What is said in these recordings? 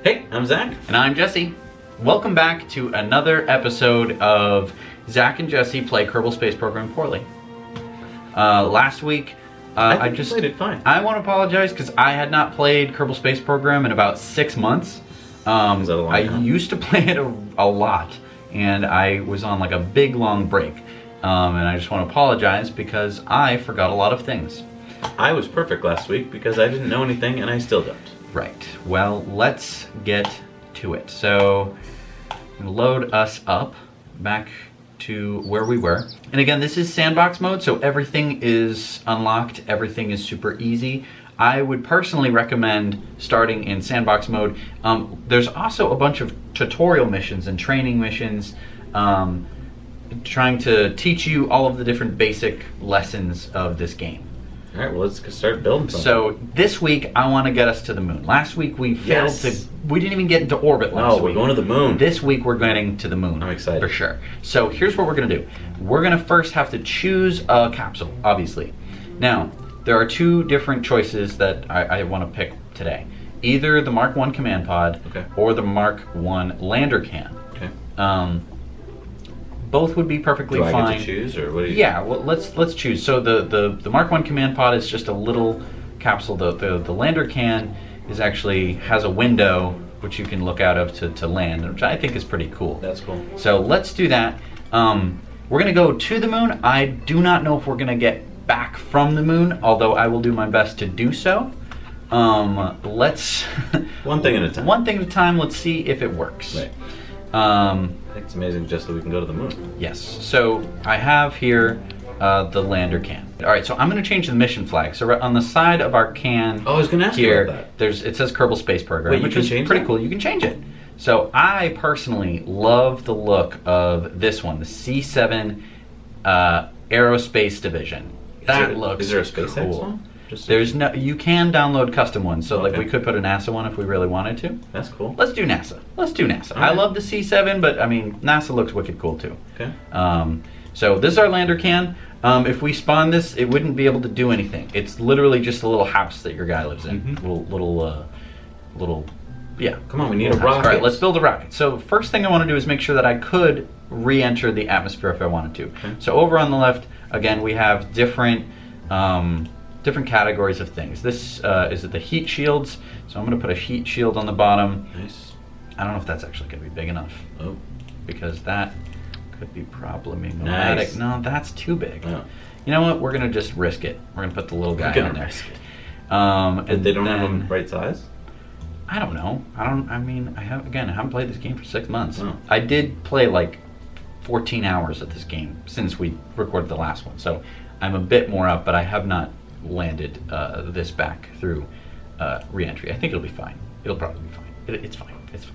Hey, I'm Zach. And I'm Jesse. Welcome back to another episode of Zach and Jesse Play Kerbal Space Program Poorly. Last week, I just played it fine. I want to apologize because I had not played Kerbal Space Program in about 6 months. Is that a long I time? used to play it a lot, and I was on like a big long break. And I just want to apologize because I forgot a lot of things. I was perfect last week because I didn't know anything and I still don't. Right. Well, let's get to it. So, I'm going to load us up back to where we were. And again, this is sandbox mode, so everything is unlocked. Everything is super easy. I would personally recommend starting in sandbox mode. There's also a bunch of tutorial missions and training missions trying to teach you all of the different basic lessons of this game. All right, well, let's start building something. So this week, I want to get us to the moon. Last week, we failed we didn't even get into orbit last week. we're going to the moon. This week, we're getting to the moon. I'm excited. For sure. So here's what we're going to do. We're going to first have to choose a capsule, obviously. Now, there are two different choices that I want to pick today. Either the Mark 1 command pod or the Mark 1 lander can. Okay. Both would be perfectly fine. Do I get to choose, or what do you? Yeah, well, let's choose. So the Mark 1 command pod is just a little capsule. The lander can is actually has a window which you can look out of to land, which I think is pretty cool. That's cool. So let's do that. We're gonna go to the moon. I do not know if we're gonna get back from the moon, although I will do my best to do so. Let's one thing at a time. One thing at a time. Let's see if it works. Right. I think it's amazing just that we can go to the moon. Yes. So I have here the lander can. All right. So I'm going to change the mission flag. So right on the side of our can, I was going to ask you about that. It says Kerbal Space Program, Wait, which is pretty cool. You can change it. So I personally love the look of this one, the C7 Aerospace Division. That looks Is there a SpaceX cool. one? There's no. You can download custom ones, so like Okay. we could put a NASA one if we really wanted to. That's cool. Let's do NASA. Let's do NASA. All I right. love the C7, but I mean NASA looks wicked cool too. Okay. So this is our lander can. If we spawn this, it wouldn't be able to do anything. It's literally just a little house that your guy lives in. Little, yeah. Come on, we need a rocket. All right, let's build a rocket. So first thing I want to do is make sure that I could re-enter the atmosphere if I wanted to. Okay. So over on the left, again, we have different categories of things. This is the heat shields. So I'm going to put a heat shield on the bottom. Nice. I don't know if that's actually going to be big enough. Oh. Because that could be problematic. Nice. No, that's too big. Oh. You know what? We're going to just risk it. We're going to put the little guy on there. And they don't then, have them right size? I don't know. I haven't played this game for 6 months. Oh. I did play like 14 hours of this game since we recorded the last one. So I'm a bit more up, but I have not landed this back through re-entry. I think it'll be fine. It'll probably be fine. It's fine. It's fine.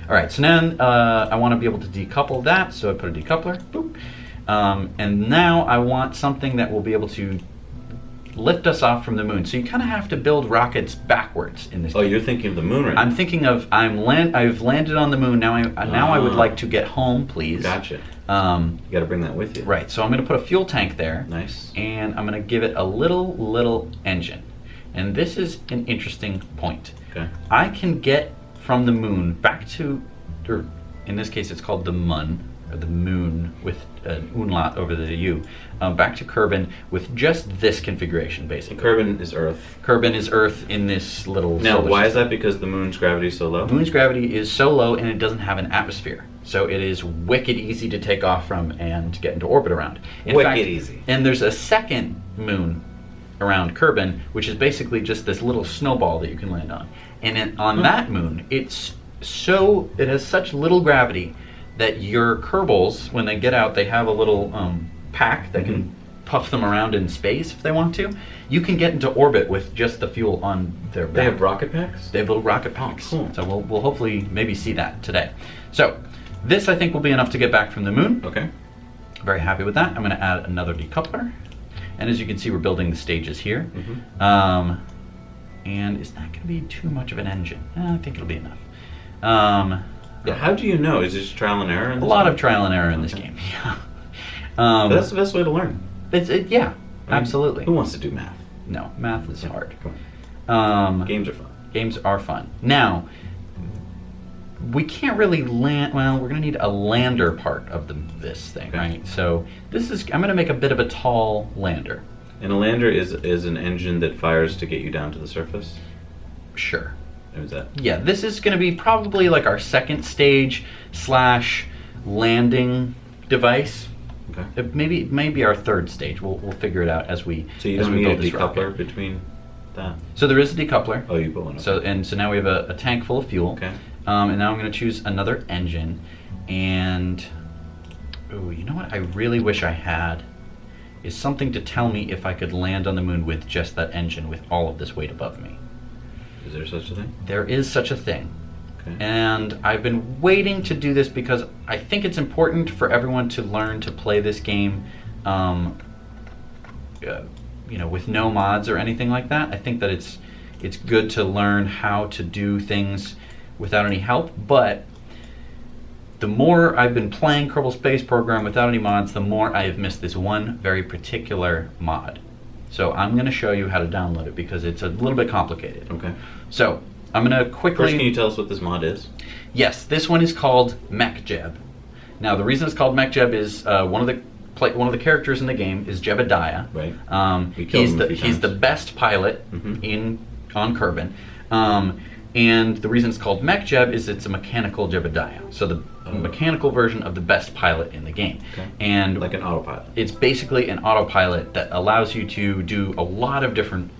All right, so now I want to be able to decouple that, so I put a decoupler. Boop. And now I want something that will be able to lift us off from the moon. So you kind of have to build rockets backwards in this game. Oh, you're thinking of the moon right now. I'm thinking of I've landed on the moon. Now I would like to get home, please. Gotcha. You got to bring that with you. Right. So I'm going to put a fuel tank there. Nice. And I'm going to give it a little engine. And this is an interesting point. Okay. I can get from the moon back to, or in this case it's called the Mun, or the moon with an umlaut over the U, back to Kerbin with just this configuration, basically. Kerbin is Earth. Kerbin is Earth in this little Now, solar why is system. that? Because the moon's gravity is so low? The moon's gravity is so low and it doesn't have an atmosphere. So it is wicked easy to take off from and get into orbit around. In Wicked fact, easy. And there's a second moon around Kerbin, which is basically just this little snowball that you can land on. And on that moon, it has such little gravity that your Kerbals, when they get out, they have a little pack that can puff them around in space if they want to. You can get into orbit with just the fuel on their back. They have rocket packs? They have little rocket packs. Oh, cool. So we'll hopefully maybe see that today. So this I think will be enough to get back from the moon. Okay. Very happy with that. I'm going to add another decoupler. And as you can see, we're building the stages here. And is that going to be too much of an engine? I think it'll be enough. Yeah, how do you know? Is it just trial and error? A lot of trial and error in this game. Yeah. But that's the best way to learn. Yeah, absolutely. Who wants to do math? No, math is hard. Come on. Games are fun. Games are fun. Now, we can't really land. Well, we're going to need a lander part of this thing, Okay. right? So I'm going to make a bit of a tall lander. And a lander is an engine that fires to get you down to the surface? Sure. Is that? Yeah, this is going to be probably like our second stage / landing device. Okay. Maybe our third stage. We'll figure it out as we So you as don't we need a build this decoupler rocket. between that? So there is a decoupler. Oh, you put one. So now we have a tank full of fuel. Okay. And now I'm going to choose another engine. And oh, you know what I really wish I had is something to tell me if I could land on the moon with just that engine with all of this weight above me. Is there such a thing? There is such a thing. Okay. And I've been waiting to do this because I think it's important for everyone to learn to play this game, with no mods or anything like that. I think that it's good to learn how to do things without any help. But the more I've been playing Kerbal Space Program without any mods, the more I have missed this one very particular mod. So I'm going to show you how to download it because it's a little bit complicated. Okay. So I'm going to quickly... First, can you tell us what this mod is? Yes, this one is called MechJeb. Now, the reason it's called MechJeb is one of the characters in the game is Jebediah. Right. We killed He's him a few he's times. the best pilot Mhm. on Kerbin. And the reason it's called MechJeb is it's a mechanical Jebediah. So the mechanical version of the best pilot in the game. Okay. And Like an autopilot. it's basically an autopilot that allows you to do a lot of different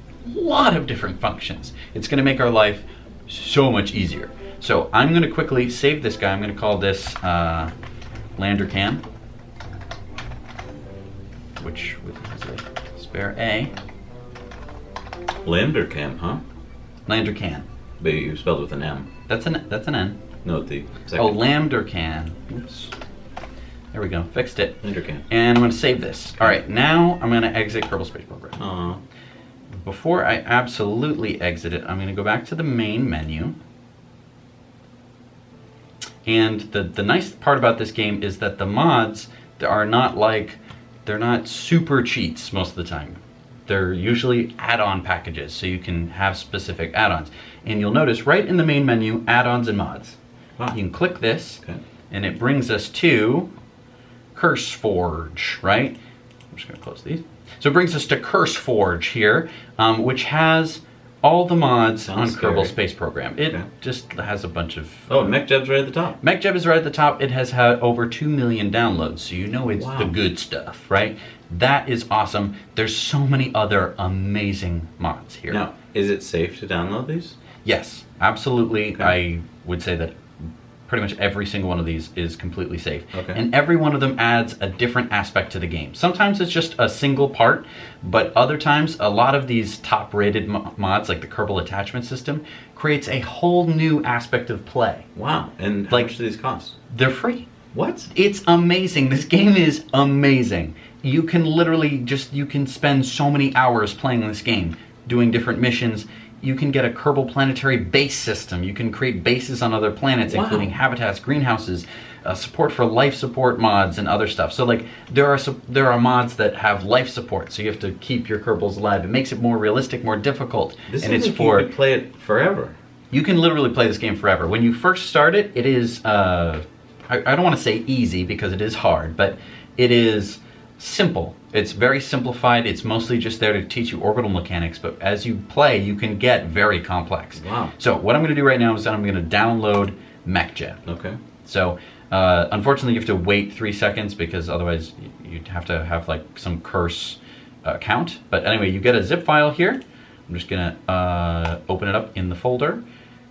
functions. It's going to make our life so much easier. So I'm going to quickly save this guy. I'm going to call this Lander Can, which has a spare A. Lander Cam, huh? Lander Can. But you spelled with an M. That's an N. No, the second. Oh, Lander Can. Oops. There we go. Fixed it. Lander Cam. And I'm going to save this. All right, now I'm going to exit Kerbal Space Program. Aw. Before I absolutely exit it, I'm going to go back to the main menu. And the nice part about this game is that the mods they're not super cheats most of the time. They're usually add-on packages, so you can have specific add-ons. And you'll notice right in the main menu, add-ons and mods. Wow. You can click this, Okay. and it brings us to CurseForge, right? I'm just going to close these. So it brings us to CurseForge here, which has all the mods Sounds on Kerbal scary. Space Program. It Okay. just has a bunch of... Oh, MechJeb's right at the top. MechJeb is right at the top. It has had over 2 million downloads, so you know it's Wow. the good stuff, right? That is awesome. There's so many other amazing mods here. Now, is it safe to download these? Yes, absolutely. Okay. I would say that pretty much every single one of these is completely safe. Okay. And every one of them adds a different aspect to the game. Sometimes it's just a single part, but other times a lot of these top-rated mods, like the Kerbal Attachment System, creates a whole new aspect of play. Wow. And how Like- much do these cost? They're free. What? It's amazing. This game is amazing. You can literally you can spend so many hours playing this game, doing different missions. You can get a Kerbal planetary base system. You can create bases on other planets, Wow. including habitats, greenhouses, support for life support mods and other stuff. So like there are mods that have life support, so you have to keep your Kerbals alive. It makes it more realistic, more difficult, This and is it's like you could play it forever. you can literally play this game forever. When you first start it, it is, I don't want to say easy because it is hard, but it is simple. It's very simplified. It's mostly just there to teach you orbital mechanics, but as you play, you can get very complex. Wow. So what I'm going to do right now is I'm going to download MechJeb. Okay. So unfortunately, you have to wait 3 seconds because otherwise you'd have to have like some curse count. But anyway, you get a zip file here. I'm just going to open it up in the folder,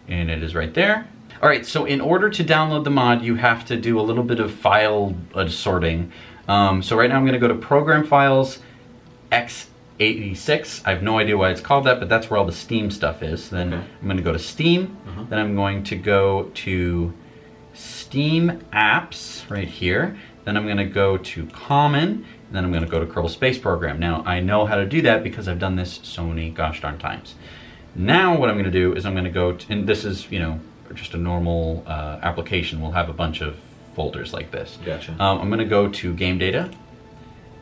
and it is right there. All right, so in order to download the mod, you have to do a little bit of file sorting. So right now I'm going to go to Program Files, x86. I have no idea why it's called that, but that's where all the Steam stuff is. Then Okay. I'm going to go to Steam. Then I'm going to go to Steam Apps right here. Then I'm going to go to Common. And then I'm going to go to Kerbal Space Program. Now I know how to do that because I've done this so many gosh darn times. Now what I'm going to do is I'm going to go to, and this is, just a normal application. We'll have a bunch of folders like this. Gotcha. I'm going to go to Game Data,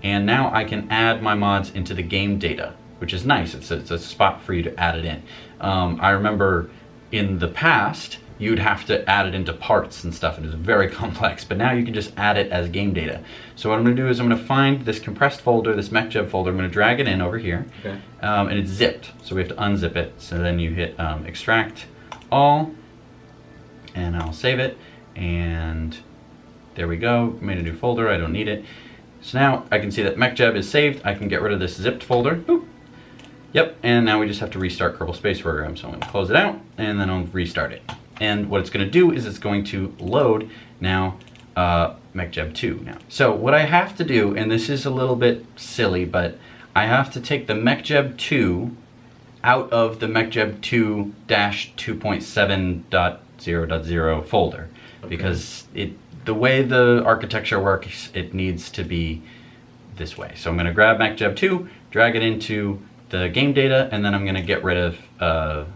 and now I can add my mods into the Game Data, which is nice. It's a spot for you to add it in. I remember in the past, you'd have to add it into parts and stuff. It is very complex, but now you can just add it as game data. So what I'm gonna do is I'm gonna find this compressed folder, this MechJeb folder, I'm gonna drag it in over here, Okay. and it's zipped, so we have to unzip it. So then you hit extract all, and I'll save it, and there we go, made a new folder, I don't need it. So now I can see that MechJeb is saved, I can get rid of this zipped folder, boop. Yep, and now we just have to restart Kerbal Space Program, so I'm gonna close it out, and then I'll restart it. And what it's going to do is it's going to load now MechJeb 2 now. So what I have to do, and this is a little bit silly, but I have to take the MechJeb 2 out of the MechJeb 2-2.7.0.0 folder, because the way the architecture works, it needs to be this way. So I'm going to grab MechJeb 2, drag it into the game data, and then I'm going to get rid of the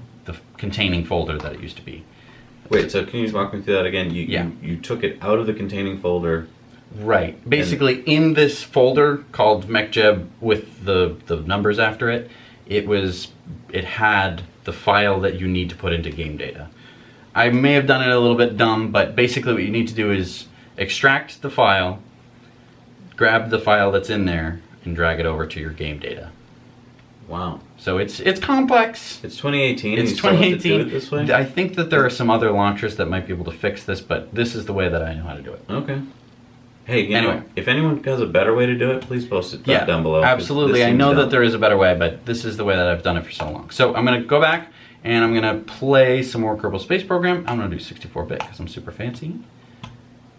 containing folder that it used to be. Wait, so can you just walk me through that again? You took it out of the containing folder. Right. Basically, in this folder called MechJeb with the numbers after it, it had the file that you need to put into game data. I may have done it a little bit dumb, but basically what you need to do is extract the file, grab the file that's in there, and drag it over to your game data. Wow. So it's complex. It's 2018. It's and you still have to 2018. do it this way? I think that there are some other launchers that might be able to fix this, but this is the way that I know how to do it. Okay. Hey, Anyway. know, if anyone has a better way to do it, please post it down below. 'cause Absolutely. this I seems know dumb. that there is a better way, but this is the way that I've done it for so long. So I'm going to go back and I'm going to play some more Kerbal Space Program. I'm going to do 64-bit because I'm super fancy.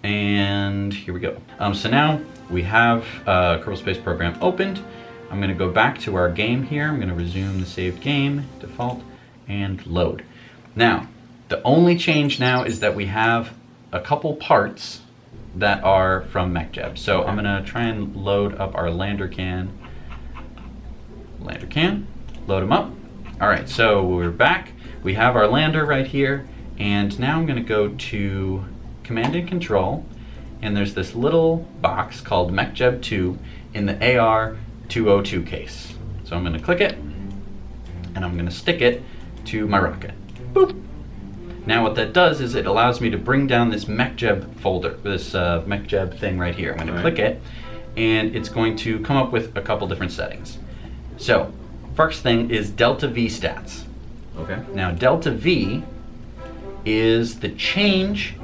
And here we go. So now we have Kerbal Space Program opened. I'm going to go back to our game here. I'm going to resume the saved game, default, and load. Now, the only change now is that we have a couple parts that are from MechJeb. So I'm going to try and load up our lander can. Load them up. All right, so we're back. We have our lander right here. And now I'm going to go to Command and Control. And there's this little box called MechJeb 2 in the AR202 case. So I'm going to click it, and I'm going to stick it to my rocket. Boop. Now what that does is it allows me to bring down this MechJeb folder, this MechJeb thing right here. I'm going to click it, and it's going to come up with a couple different settings. So first thing is delta V stats. Okay. Now delta V is the change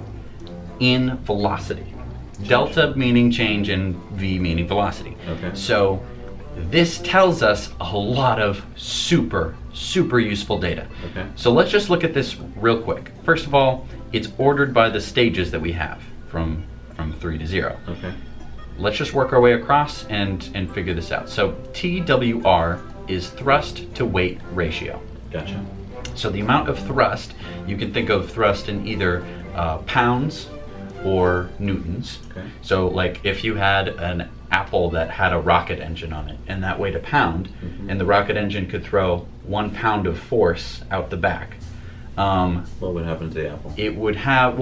in velocity. Delta meaning change and V meaning velocity. Okay. So this tells us a lot of super useful data. Okay. So let's just look at this real quick. First of all, it's ordered by the stages that we have from 3 to 0. Okay. Let's just work our way across and figure this out. So TWR is thrust to weight ratio. Gotcha. So the amount of thrust, you can think of thrust in either pounds or newtons. Okay. So like if you had an apple that had a rocket engine on it and that weighed a pound, and the rocket engine could throw 1 pound of force out the back, What would happen to the apple? it would have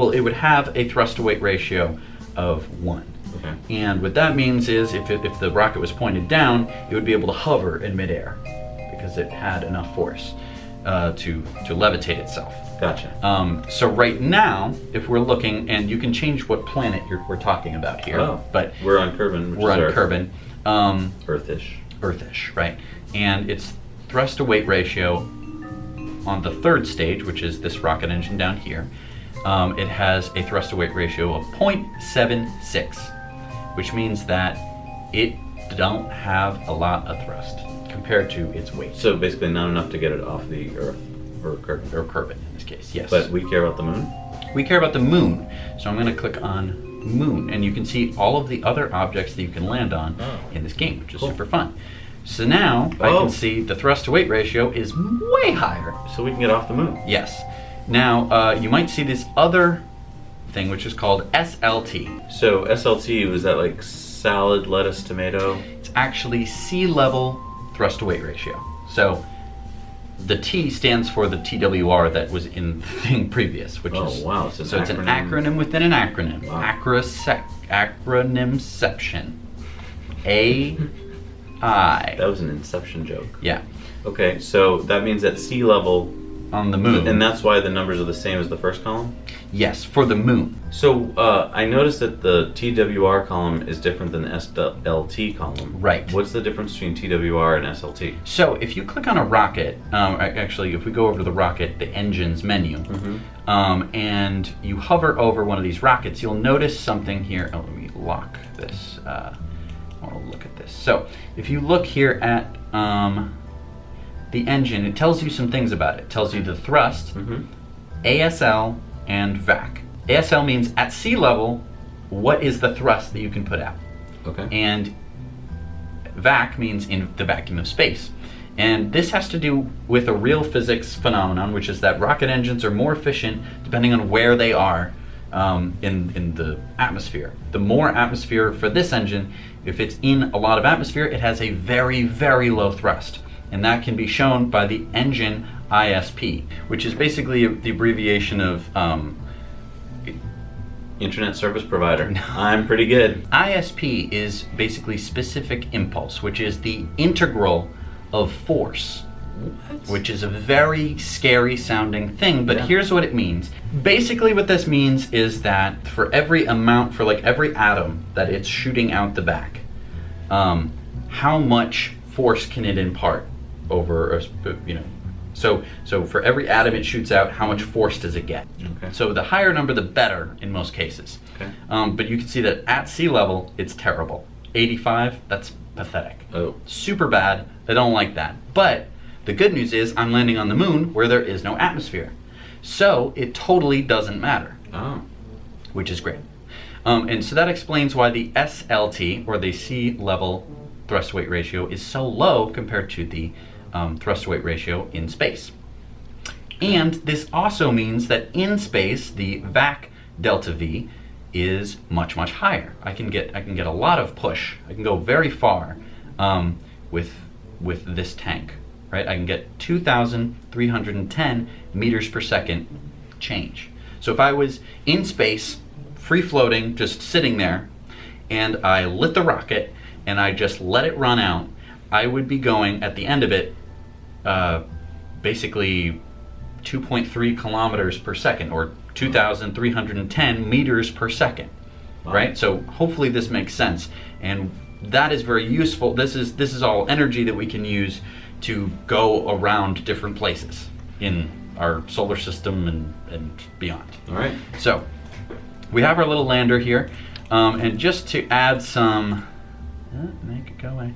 a thrust to weight ratio of 1. Okay. And what that means is if the rocket was pointed down, it would be able to hover in midair because it had enough force to levitate itself. Gotcha. So right now, if we're looking, and you can change what planet we're talking about here, but we're on Kerbal, which we're is on Earth. Kerbal, Earthish. Earthish, right? And its thrust to weight ratio on the 3rd stage, which is this rocket engine down here, it has a thrust to weight ratio of 0.76, which means that it don't have a lot of thrust compared to its weight. So basically not enough to get it off the Earth, or Kerbal. Or Kerbal in this case, yes. But we care about the moon? We care about the moon, so I'm going to click on moon, and you can see all of the other objects that you can land on in this game, which is super fun. So now I can see the thrust to weight ratio is way higher. So we can get off the moon. Yes. Now you might see this other thing, which is called SLT. So SLT, was that like salad, lettuce, tomato? It's actually sea level thrust to weight ratio. So the T stands for the TWR that was in the thing previous, which is wow, it's an acronym within an acronym. Wow. Acronymception. AI. That was an Inception joke. Yeah. Okay, so that means at sea level, on the moon. And that's why the numbers are the same as the first column? Yes, for the moon. So I noticed that the TWR column is different than the SLT column. Right. What's the difference between TWR and SLT? So if you click on a rocket, actually if we go over to the rocket, the engines menu, and you hover over one of these rockets, you'll notice something here. Oh, let me lock this. I want to look at this. So if you look here at the engine, it tells you some things about it. It tells you the thrust, ASL, and VAC. ASL means at sea level, what is the thrust that you can put out? Okay. And VAC means in the vacuum of space. And this has to do with a real physics phenomenon, which is that rocket engines are more efficient depending on where they are in the atmosphere. The more atmosphere for this engine, if it's in a lot of atmosphere, it has a very, very low thrust. And that can be shown by the engine ISP, which is basically the abbreviation of Internet Service Provider. I'm pretty good. ISP is basically specific impulse, which is the integral of force. What? Which is a very scary sounding thing, but here's what it means. Basically what this means is that for every atom that it's shooting out the back, how much force can it impart over, so for every atom it shoots out, how much force does it get? Okay. So the higher number, the better in most cases. Okay. But you can see that at sea level, it's terrible. 85, that's pathetic. Oh. Super bad. I don't like that. But the good news is I'm landing on the moon where there is no atmosphere. So it totally doesn't matter. Oh. Which is great. And so that explains why the SLT, or the sea level thrust weight ratio, is so low compared to the thrust weight ratio in space. And this also means that in space, the VAC delta V is much, much higher. I can get a lot of push. I can go very far with this tank, right? I can get 2,310 meters per second change. So if I was in space, free floating, just sitting there, and I lit the rocket and I just let it run out, I would be going at the end of it basically 2.3 kilometers per second, or 2,310 meters per second, right? So hopefully this makes sense, and that is very useful. This is all energy that we can use to go around different places in our solar system and beyond. All right. So we have our little lander here, and just to add some, make it go away.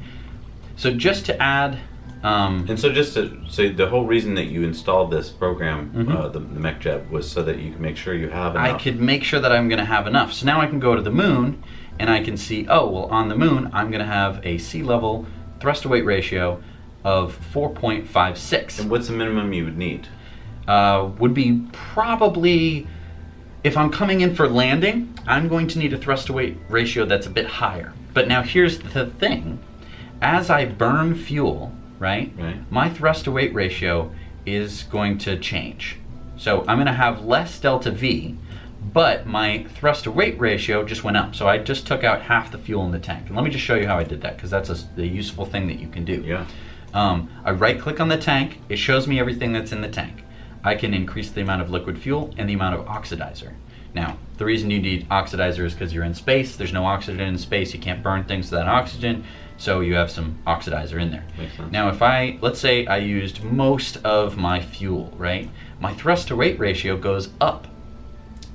So just to add. And so just to say, the whole reason that you installed this program, the MechJeb, was so that you can make sure you have enough. I could make sure that I'm going to have enough. So now I can go to the moon and I can see, oh, well, on the moon, I'm going to have a sea level thrust to weight ratio of 4.56. And what's the minimum you would need? Would be probably, if I'm coming in for landing, I'm going to need a thrust to weight ratio that's a bit higher. But now here's the thing. As I burn fuel, right? My thrust to weight ratio is going to change. So I'm going to have less delta V, but my thrust to weight ratio just went up. So I just took out half the fuel in the tank. And let me just show you how I did that, because that's a useful thing that you can do. Yeah. I right click on the tank, it shows me everything that's in the tank. I can increase the amount of liquid fuel and the amount of oxidizer. Now, the reason you need oxidizer is because you're in space. There's no oxygen in space. You can't burn things without oxygen. So you have some oxidizer in there. Makes sense. Now, let's say I used most of my fuel, right? My thrust to weight ratio goes up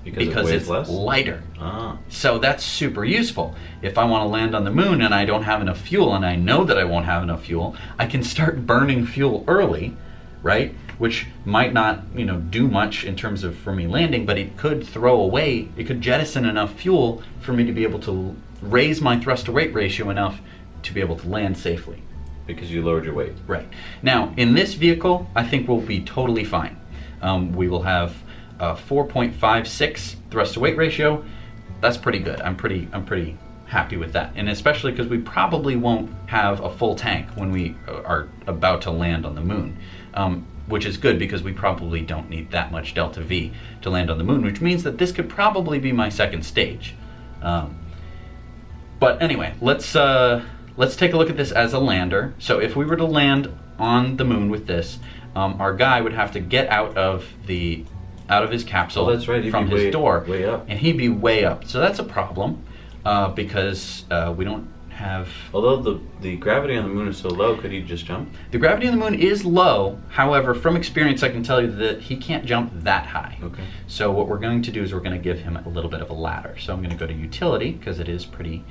because it weighs it's less? lighter. Ah. So that's super useful. If I want to land on the moon and I don't have enough fuel, and I know that I won't have enough fuel, I can start burning fuel early, right? Which might not, do much in terms of for me landing, but it could it could jettison enough fuel for me to be able to raise my thrust to weight ratio enough to be able to land safely. Because you lowered your weight. Right. Now, in this vehicle, I think we'll be totally fine. We will have a 4.56 thrust to weight ratio. That's pretty good. I'm pretty happy with that. And especially because we probably won't have a full tank when we are about to land on the moon. Which is good because we probably don't need that much delta V to land on the moon, which means that this could probably be my second stage. But anyway, let's take a look at this as a lander. So if we were to land on the moon with this, our guy would have to get out of his capsule, Oh, that's right. He'd from be his way- door, way up. and he'd be way up. So that's a problem because we don't have. Although the gravity on the moon is so low, could he just jump? The gravity on the moon is low. However, from experience, I can tell you that he can't jump that high. Okay. So what we're going to do is we're going to give him a little bit of a ladder. So I'm going to go to utility, because it is pretty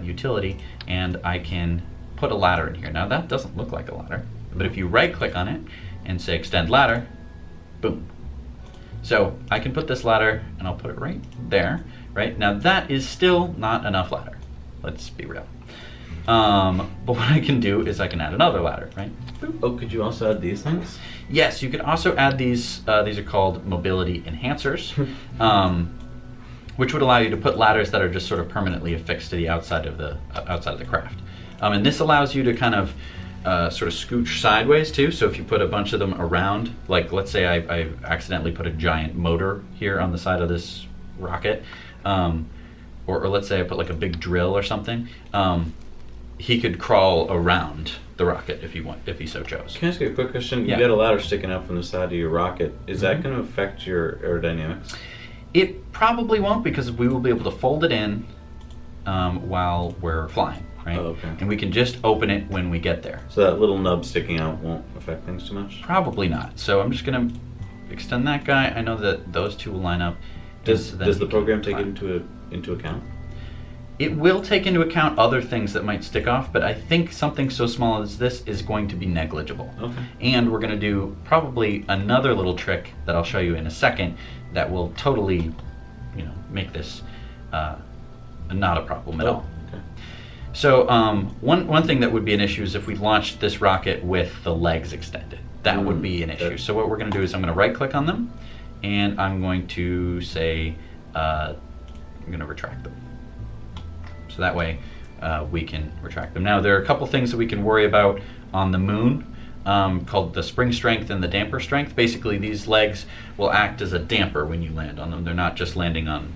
utility, and I can put a ladder in here. Now that doesn't look like a ladder, but if you right click on it and say extend ladder, boom. So I can put this ladder and I'll put it right there. Right now that is still not enough ladder. Let's be real. But what I can do is I can add another ladder, right? Boop. Oh, could you also add these things? Yes, you can also add these. These are called mobility enhancers, which would allow you to put ladders that are just sort of permanently affixed to the outside of the craft. And this allows you to kind of sort of scooch sideways too. So if you put a bunch of them around, like let's say I accidentally put a giant motor here on the side of this rocket, or let's say I put like a big drill or something. He could crawl around the rocket if he so chose. Can I ask you a quick question? Yeah. You got a ladder sticking out from the side of your rocket. Is that going to affect your aerodynamics? It probably won't, because we will be able to fold it in while we're flying, right? Oh, okay. And we can just open it when we get there. So that little nub sticking out won't affect things too much? Probably not. So I'm just going to extend that guy. I know that those two will line up. Does and then the he program can take climb. it into account? It will take into account other things that might stick off, but I think something so small as this is going to be negligible. Okay. And we're going to do probably another little trick that I'll show you in a second that will totally, make this not a problem at all. Okay. So one thing that would be an issue is if we launched this rocket with the legs extended. That would be an issue. that- So what we're going to do is I'm going to right click on them, and I'm going to say I'm going to retract them. So that way we can retract them. Now there are a couple things that we can worry about on the moon called the spring strength and the damper strength. Basically these legs will act as a damper when you land on them. They're not just landing on,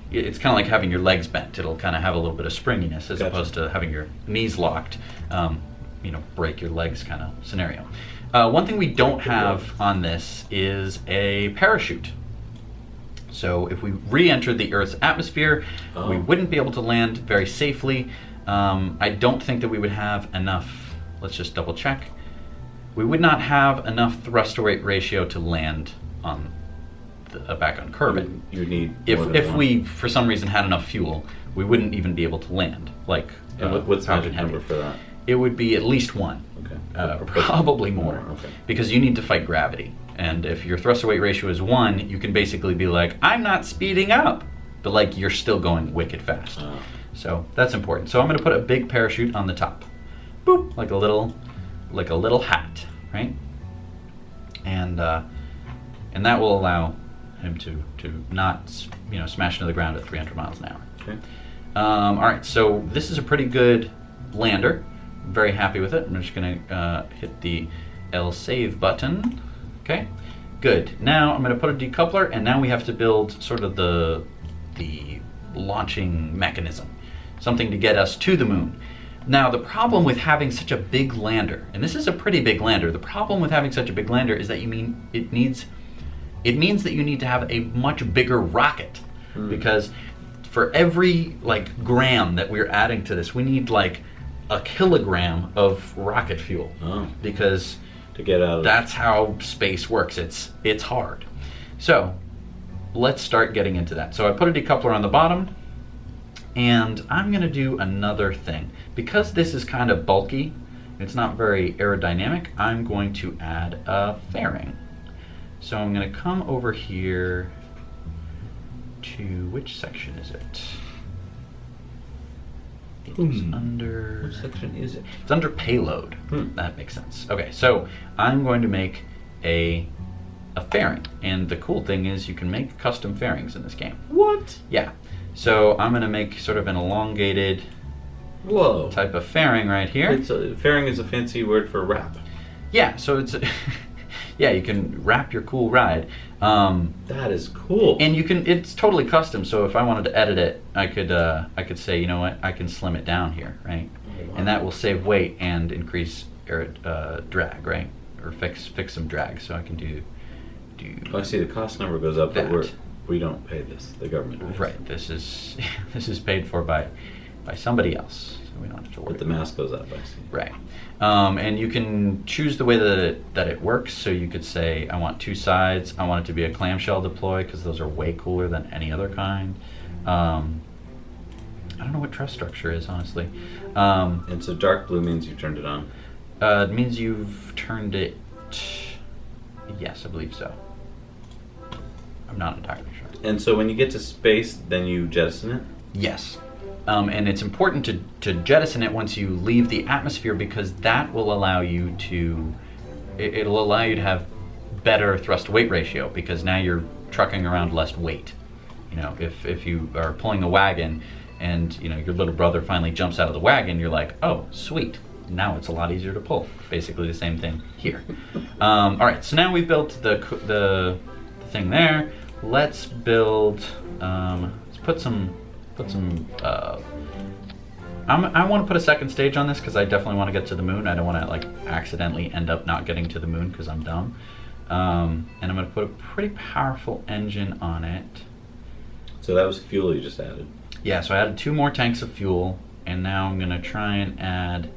it's kind of like having your legs bent. It'll kind of have a little bit of springiness as Gotcha. opposed to having your knees locked, break your legs kind of scenario. One thing we don't have on this is a parachute. So if we re-enter the Earth's atmosphere, we wouldn't be able to land very safely. I don't think that we would have enough, let's just double check. We would not have enough thrust to weight ratio to land on back on Kerbal. You would need If more than if one. we, for some reason, had enough fuel, we wouldn't even be able to land. Like, And what's the Falcon magic Heavy. number for that? It would be at least one. Okay. Probably more. Okay. Because you need to fight gravity. And if your thrust to weight ratio is 1, you can basically be like, I'm not speeding up. But like, you're still going wicked fast. So that's important. So I'm going to put a big parachute on the top. Boop, like a little hat, right? And that will allow him to not smash into the ground at 300 miles an hour. Okay. All right, so this is a pretty good lander. I'm very happy with it. I'm just going to hit the L save button. Okay, good. Now I'm going to put a decoupler, and now we have to build sort of the launching mechanism, something to get us to the moon. Now the problem with having such a big lander, and this is a pretty big lander, the problem with having such a big lander is that it means that you need to have a much bigger rocket, because for every gram that we're adding to this, we need like a kilogram of rocket fuel, because To get out of that's how space works. It's hard. So let's start getting into that. So I put a decoupler on the bottom, and I'm going to do another thing. Because this is kind of bulky, it's not very aerodynamic, I'm going to add a fairing. So I'm going to come over here to, which section is it? It's under... What section is it? It's under payload. That makes sense. Okay, so I'm going to make a fairing. And the cool thing is you can make custom fairings in this game. What? Yeah. So I'm going to make sort of an elongated Whoa. type of fairing right here. Fairing is a fancy word for wrap. Yeah, so it's... yeah, you can wrap your cool ride. That is cool. And you can, it's totally custom, so if I wanted to edit it, I could say, you know what, I can slim it down here, right? Oh, wow. And that will save weight and increase air drag, right? or fix some drag. So I can do. Oh, I see. The cost number goes up, but that. we don't pay this. The government pays. Right. This is paid for by somebody else, so we don't have to worry. But the mass goes up, I see. Right. And you can choose the way that it works. So you could say, I want 2 sides. I want it to be a clamshell deploy because those are way cooler than any other kind. I don't know what truss structure is, honestly. And so dark blue means you turned it on. It means you've turned it. Yes, I believe so. I'm not entirely sure. And so when you get to space, then you jettison it? Yes. And it's important to jettison it once you leave the atmosphere because that will allow you to, it'll allow you to have better thrust to weight ratio because now you're trucking around less weight. You know, if you are pulling the wagon and, you know, your little brother finally jumps out of the wagon, you're like, oh, sweet. Now it's a lot easier to pull. Basically the same thing here. All right, so now we've built the thing there. Let's build, let's put some, I want to put a second stage on this because I definitely want to get to the moon. I don't want to like accidentally end up not getting to the moon because I'm dumb. And I'm going to put a pretty powerful engine on it. So that was fuel you just added? Yeah, so I added 2 more tanks of fuel, and now I'm going to try and add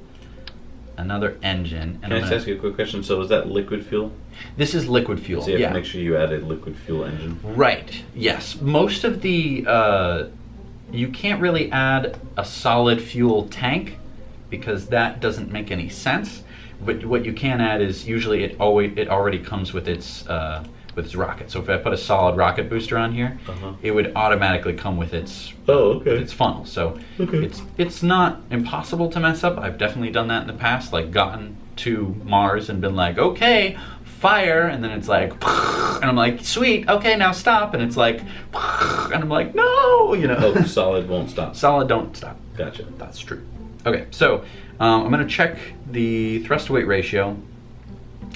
another engine. And Can I just ask you a quick question? So is that liquid fuel? This is liquid fuel. So you have to make sure you add a liquid fuel engine? Right, yes. Most of the, you can't really add a solid fuel tank because that doesn't make any sense. But what you can add is usually it already comes with its rocket. So if I put a solid rocket booster on here, it would automatically come with its with its funnel. So it's not impossible to mess up. I've definitely done that in the past, like gotten to Mars and been like, okay, fire, and then it's like, and I'm like, sweet, okay, now stop, and it's like, and I'm like, no, you know. Oh, solid won't stop. Solid don't stop. Gotcha. That's true. Okay, so I'm going to check the thrust to weight ratio,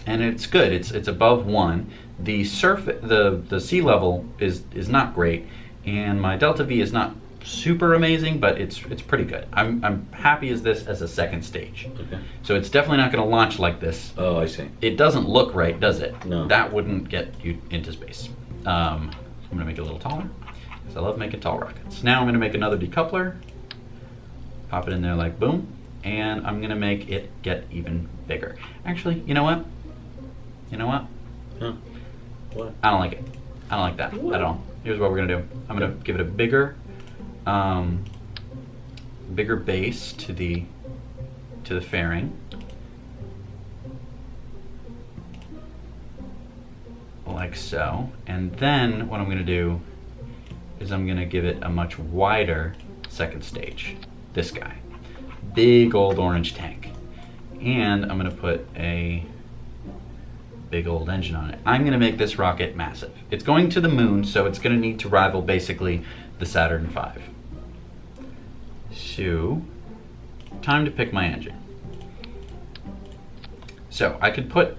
and it's good. It's above 1. The sea level is not great, and my delta V is not super amazing, but it's pretty good. I'm happy as this as a second stage. Okay. So it's definitely not going to launch like this. Oh, I see. It doesn't look right, does it? No. That wouldn't get you into space. I'm going to make it a little taller because I love making tall rockets. Now I'm going to make another decoupler. Pop it in there like boom, and I'm going to make it get even bigger. Actually, you know what? Huh. What? I don't like it. I don't like that at all. Here's what we're gonna do. I'm gonna give it a bigger base to the fairing, like so. And then what I'm gonna do is I'm gonna give it a much wider second stage. This guy, big old orange tank, and I'm gonna put a big old engine on it. I'm going to make this rocket massive. It's going to the moon, so it's going to need to rival basically the Saturn V. So, time to pick my engine. So, I could put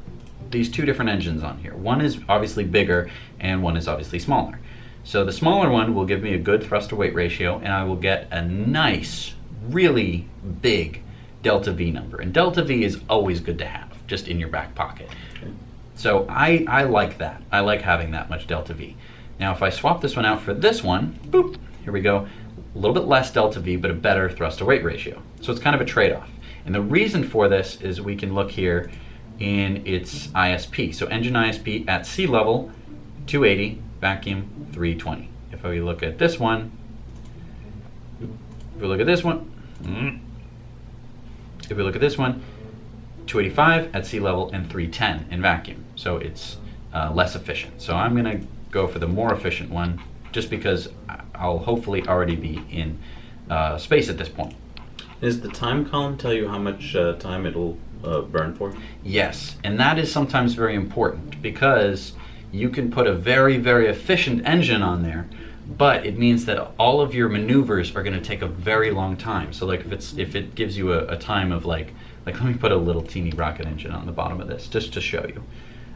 these 2 different engines on here. One is obviously bigger, and one is obviously smaller. So the smaller one will give me a good thrust to weight ratio, and I will get a nice, really big delta V number. And delta V is always good to have, just in your back pocket. Okay. So I like that. I like having that much delta V. Now if I swap this one out for this one, boop, here we go. A little bit less delta V, but a better thrust to weight ratio. So it's kind of a trade-off. And the reason for this is we can look here in its ISP. So engine ISP at sea level, 280, vacuum, 320. If we look at this one, if we look at this one, 285 at sea level and 310 in vacuum. So it's less efficient. So I'm going to go for the more efficient one just because I'll hopefully already be in space at this point. Does the time column tell you how much time it'll burn for? Yes, and that is sometimes very important because you can put a very, very efficient engine on there, but it means that all of your maneuvers are going to take a very long time. So like if it gives you a time of like let me put a little teeny rocket engine on the bottom of this just to show you.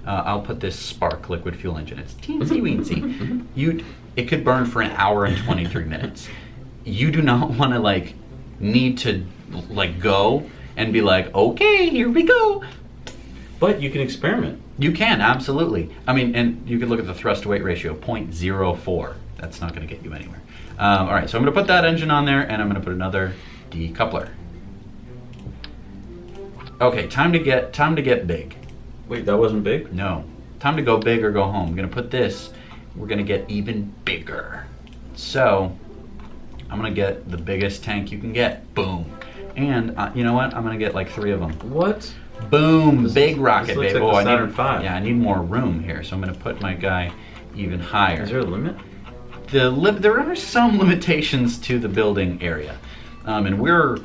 I'll put this Spark liquid fuel engine. It's teensy weensy. It could burn for an hour and 23 minutes. You do not want to need to go and be like, okay, here we go. But you can experiment. You can, absolutely. I mean, and you can look at the thrust-to-weight ratio, 0.04. That's not going to get you anywhere. All right, so I'm going to put that engine on there, and I'm going to put another decoupler. Okay, time to get big. Wait, that wasn't big? No. Time to go big or go home. I'm going to put this, we're going to get even bigger. So, I'm going to get the biggest tank you can get. Boom. And you know what? I'm going to get like 3 of them. What? Boom, big rocket, looks baby. like Oh, the Saturn V. I need more room here, so I'm going to put my guy even higher. Is there a limit? There are some limitations to the building area, and we're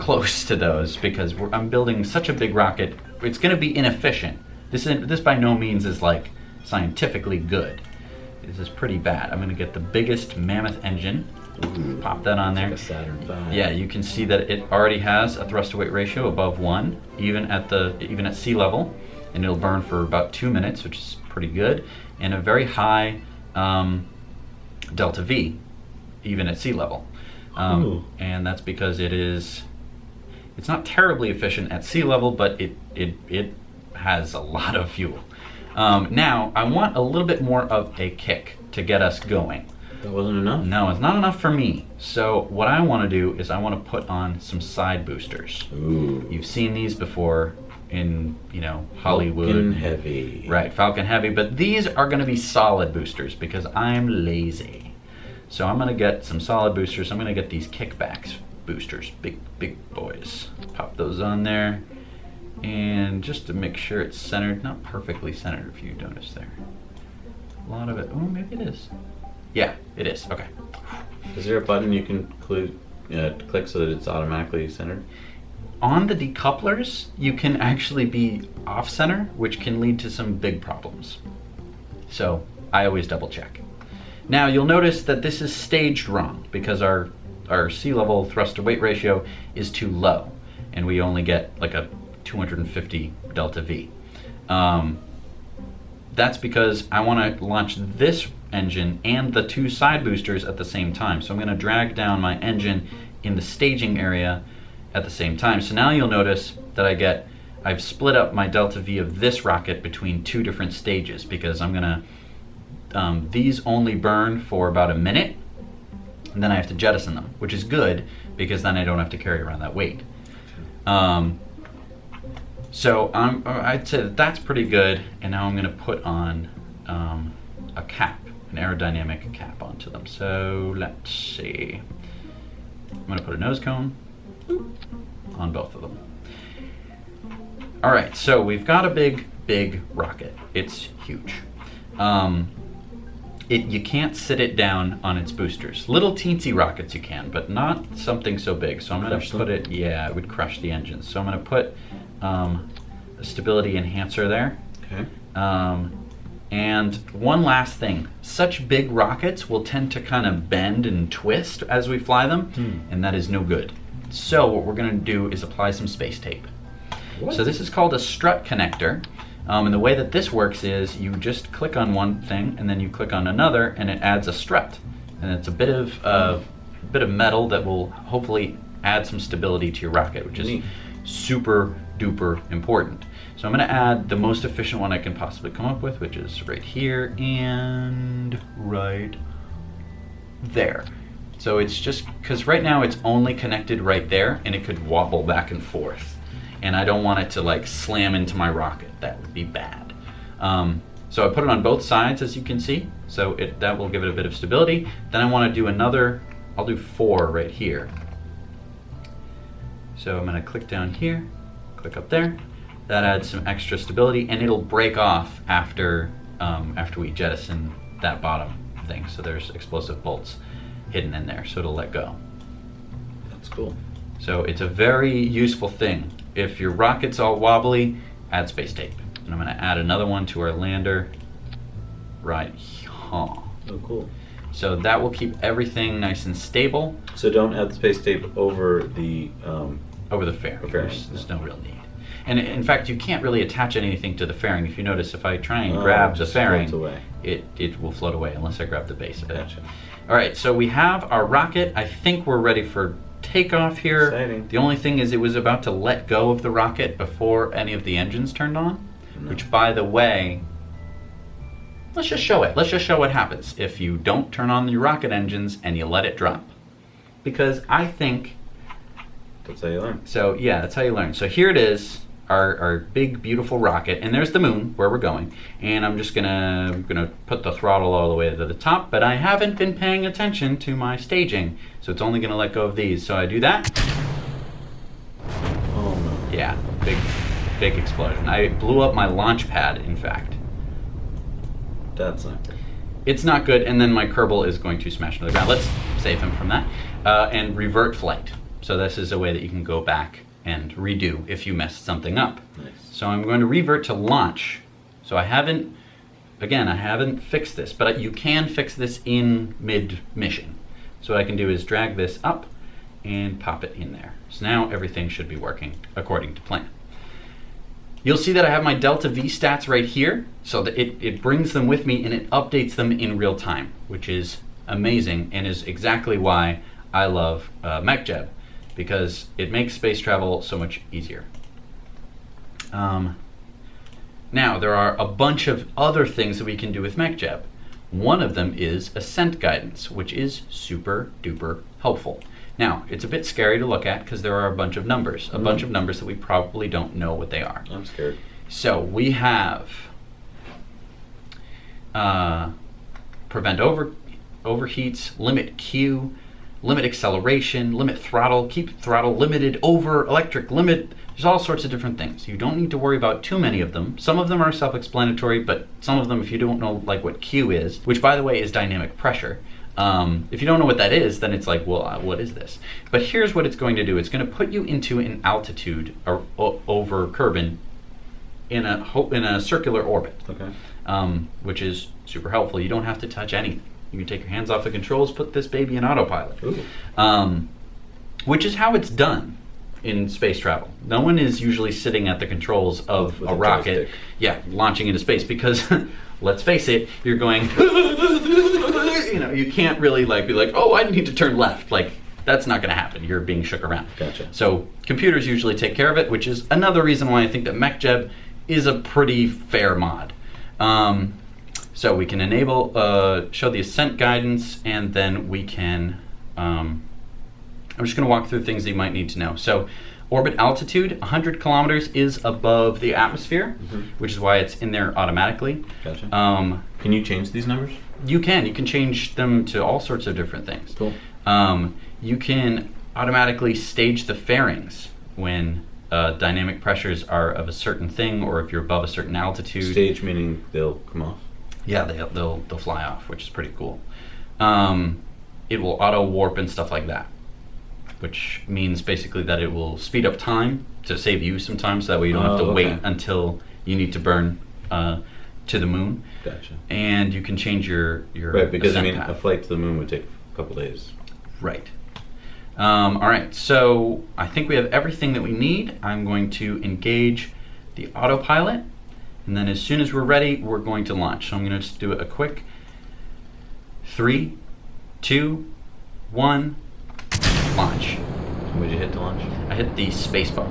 close to those because I'm building such a big rocket. It's going to be inefficient. This by no means is like scientifically good. This is pretty bad. I'm going to get the biggest mammoth engine. Ooh, pop that on there. like a Saturn V. Yeah, you can see that it already has a thrust-to-weight ratio above 1, even at sea level, and it'll burn for about 2 minutes, which is pretty good, and a very high delta V, even at sea level. And that's because it's not terribly efficient at sea level, but it has a lot of fuel. Now, I want a little bit more of a kick to get us going. That wasn't enough? No, it's not enough for me. So what I want to do is I want to put on some side boosters. Ooh. You've seen these before in, Hollywood. Falcon Heavy. Right, Falcon Heavy. But these are going to be solid boosters because I'm lazy. So I'm going to get some solid boosters. I'm going to get these kickbacks boosters. Big boys. Pop those on there. And just to make sure it's centered, not perfectly centered if you notice there. A lot of it, oh, maybe it is. Yeah, it is. Okay. Is there a button you can click so that it's automatically centered? On the decouplers, you can actually be off center, which can lead to some big problems. So I always double check. Now you'll notice that this is staged wrong because our sea level thrust to weight ratio is too low, and we only get like a 250 delta V. That's because I want to launch this engine and the 2 side boosters at the same time. So I'm going to drag down my engine in the staging area at the same time. So now you'll notice that I've split up my delta V of this rocket between 2 different stages because I'm going to, these only burn for about a minute, and then I have to jettison them, which is good because then I don't have to carry around that weight. So I'd say that's pretty good, and now I'm going to put on a cap, an aerodynamic cap onto them. So let's see. I'm going to put a nose cone on both of them. All right, so we've got a big rocket. It's huge. You can't sit it down on its boosters. Little teensy rockets you can, but not something so big. So I'm going to put it, it would crush the engine. So I'm going to put a stability enhancer there. Okay. And one last thing, such big rockets will tend to kind of bend and twist as we fly them, and that is no good. So what we're going to do is apply some space tape. What? So this is called a strut connector, and the way that this works is you just click on one thing and then you click on another, and it adds a strut, and it's a bit of metal that will hopefully add some stability to your rocket, which is super duper important. So I'm going to add the most efficient one I can possibly come up with, which is right here and right there. So it's just because right now it's only connected right there, and it could wobble back and forth, and I don't want it to like slam into my rocket. That would be bad. So I put it on both sides, as you can see, so that will give it a bit of stability. Then I want to do I'll do 4 right here. So I'm going to click down here, click up there. That adds some extra stability, and it'll break off after we jettison that bottom thing. So there's explosive bolts hidden in there, so it'll let go. That's cool. So it's a very useful thing. If your rocket's all wobbly, add space tape. And I'm going to add another one to our lander right here. Oh, cool. So that will keep everything nice and stable. So don't add the space tape over the fairing. fairing. There's no real need. And in fact, you can't really attach anything to the fairing. If you notice, if I try and grab the fairing, it will float away unless I grab the base of it. Gotcha. All right, so we have our rocket. I think we're ready for takeoff here. Exciting. The only thing is it was about to let go of the rocket before any of the engines turned on. No. Which, by the way, let's just show it. Let's just show what happens if you don't turn on your rocket engines and you let it drop. Because I think... That's how you learn. So, yeah, that's how you learn. So here it is, our big, beautiful rocket. And there's the moon, where we're going. And I'm just gonna put the throttle all the way to the top. But I haven't been paying attention to my staging. So it's only gonna let go of these. So I do that. Oh, no. Yeah, big explosion. I blew up my launch pad, in fact. That's not good. It's not good, and then my Kerbal is going to smash into the ground. Let's save him from that. And revert flight. So this is a way that you can go back and redo if you messed something up. Nice. So I'm going to revert to launch. So I haven't fixed this, but you can fix this in mid-mission. So what I can do is drag this up and pop it in there. So now everything should be working according to plan. You'll see that I have my Delta V stats right here, so that it brings them with me and it updates them in real time, which is amazing and is exactly why I love MechJeb, because it makes space travel so much easier. Now, there are a bunch of other things that we can do with MechJeb. One of them is ascent guidance, which is super duper helpful. Now, it's a bit scary to look at because there are a bunch of numbers, a bunch of numbers that we probably don't know what they are. I'm scared. So we have prevent overheats, limit Q, limit acceleration, limit throttle, keep throttle limited, over electric limit. There's all sorts of different things. You don't need to worry about too many of them. Some of them are self-explanatory, but some of them, if you don't know like what Q is, which by the way is dynamic pressure, if you don't know what that is, then it's like, well, what is this? But here's what it's going to do. It's going to put you into an altitude over Kerbin in a circular orbit, Okay. Which is super helpful. You don't have to touch anything. You can take your hands off the controls, put this baby in autopilot, which is how it's done in space travel. No one is usually sitting at the controls of With a a rocket, joystick. launching into space because, let's face it, you're going, you can't really be like, oh, I need to turn left. Like, that's not going to happen. You're being shook around. Gotcha. So computers usually take care of it, which is another reason why I think that MechJeb is a pretty fair mod. So we can enable, show the ascent guidance, and then we can, I'm just going to walk through things that you might need to know. So orbit altitude, 100 kilometers is above the atmosphere, which is why it's in there automatically. Gotcha. Can you change these numbers? You can change them to all sorts of different things. Cool. You can automatically stage the fairings when dynamic pressures are of a certain thing, or if you're above a certain altitude. Stage meaning they'll come off? Yeah, they'll fly off, which is pretty cool. It will auto warp and stuff like that, which means basically that it will speed up time to save you some time, so that way you don't have to wait until you need to burn to the moon. Gotcha. And you can change your Right, because ascent path. a flight to the moon would take a couple days. Right. All right, so I think we have everything that we need. I'm going to engage the autopilot, and then as soon as we're ready, we're going to launch. So I'm going to just do a quick 3, 2, 1, launch. What did you hit to launch? I hit the space bar.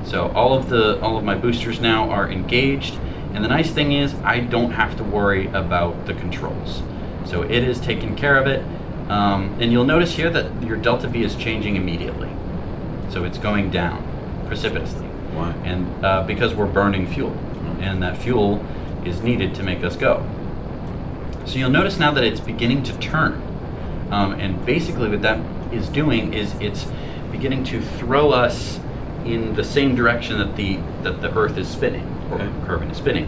So all of my boosters now are engaged, and the nice thing is I don't have to worry about the controls. So it is taking care of it. And you'll notice here that your delta V is changing immediately. So it's going down precipitously. Why? And because we're burning fuel, and that fuel is needed to make us go. So you'll notice now that it's beginning to turn. And basically what that is doing is it's beginning to throw us in the same direction that the Earth is spinning, or Kerbin is spinning.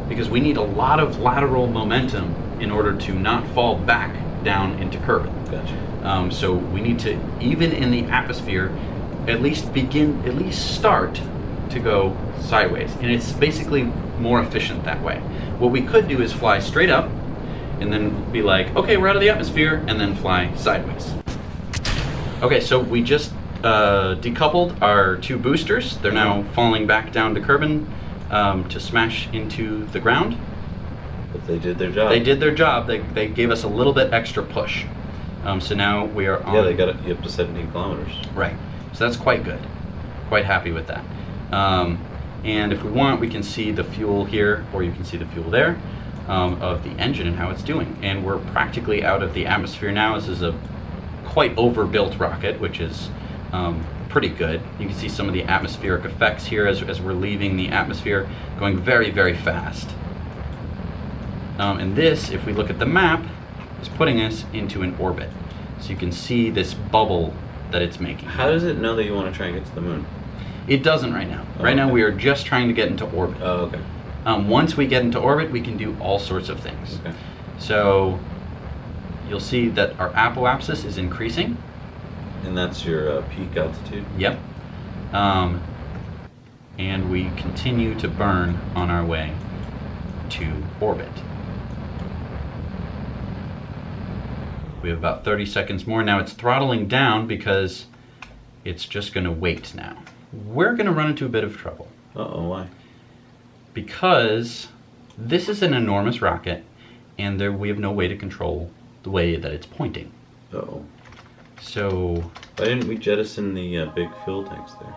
Because we need a lot of lateral momentum in order to not fall back down into Kerbin. Gotcha. So we need to, even in the atmosphere, at least start to go sideways. And it's basically more efficient that way. What we could do is fly straight up and then be like, okay, we're out of the atmosphere, and then fly sideways. Okay, so we just decoupled our 2 boosters. They're now falling back down to Kerbin to smash into the ground. But they did their job. They did their job. They gave us a little bit extra push. So now we are on... Yeah, they got it up to 17 kilometers. Right. So that's quite good. Quite happy with that. And if we want, we can see the fuel here, or you can see the fuel there, of the engine and how it's doing. And we're practically out of the atmosphere now. This is a quite overbuilt rocket, which is pretty good. You can see some of the atmospheric effects here as we're leaving the atmosphere, going very, very fast. And this, if we look at the map, is putting us into an orbit. So you can see this bubble that it's making. How does it know that you want to try and get to the moon? It doesn't right now. Oh, right now okay. we are just trying to get into orbit. Oh, okay. Once we get into orbit, we can do all sorts of things. Okay. So you'll see that our apoapsis is increasing. And that's your peak altitude? Yep. And we continue to burn on our way to orbit. We have about 30 seconds more. Now it's throttling down because it's just going to wait now. We're going to run into a bit of trouble. Uh-oh, why? Because this is an enormous rocket, and we have no way to control the way that it's pointing. Uh-oh. So Why didn't we jettison the big fuel tanks there?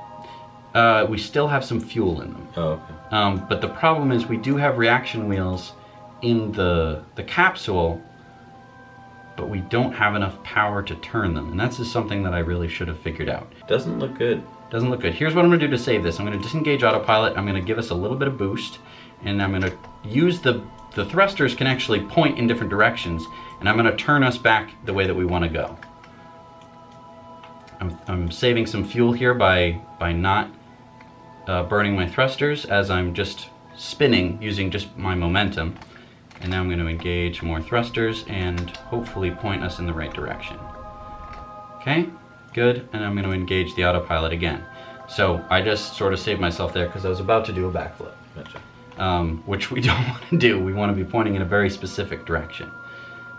we still have some fuel in them. Oh, okay. But the problem is we do have reaction wheels in the capsule, but we don't have enough power to turn them. And that's just something that I really should have figured out. Doesn't look good. Doesn't look good. Here's what I'm going to do to save this. I'm going to disengage autopilot. I'm going to give us a little bit of boost, and I'm going to use the thrusters can actually point in different directions, and I'm going to turn us back the way that we want to go. I'm saving some fuel here by not burning my thrusters as I'm just spinning using just my momentum. And now I'm going to engage more thrusters and hopefully point us in the right direction. Okay, good. And I'm going to engage the autopilot again. So I just sort of saved myself there because I was about to do a backflip. Gotcha. Which we don't want to do. We want to be pointing in a very specific direction.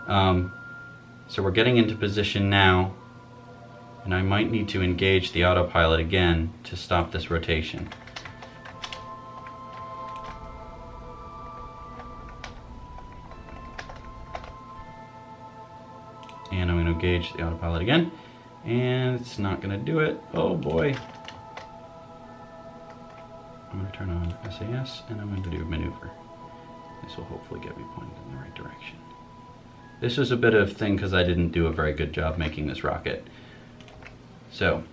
So we're getting into position now, and I might need to engage the autopilot again to stop this rotation. And I'm going to engage the autopilot again, and it's not going to do it. Oh boy. I'm going to turn on SAS, and I'm going to do a maneuver. This will hopefully get me pointed in the right direction. This was a bit of thing because I didn't do a very good job making this rocket. So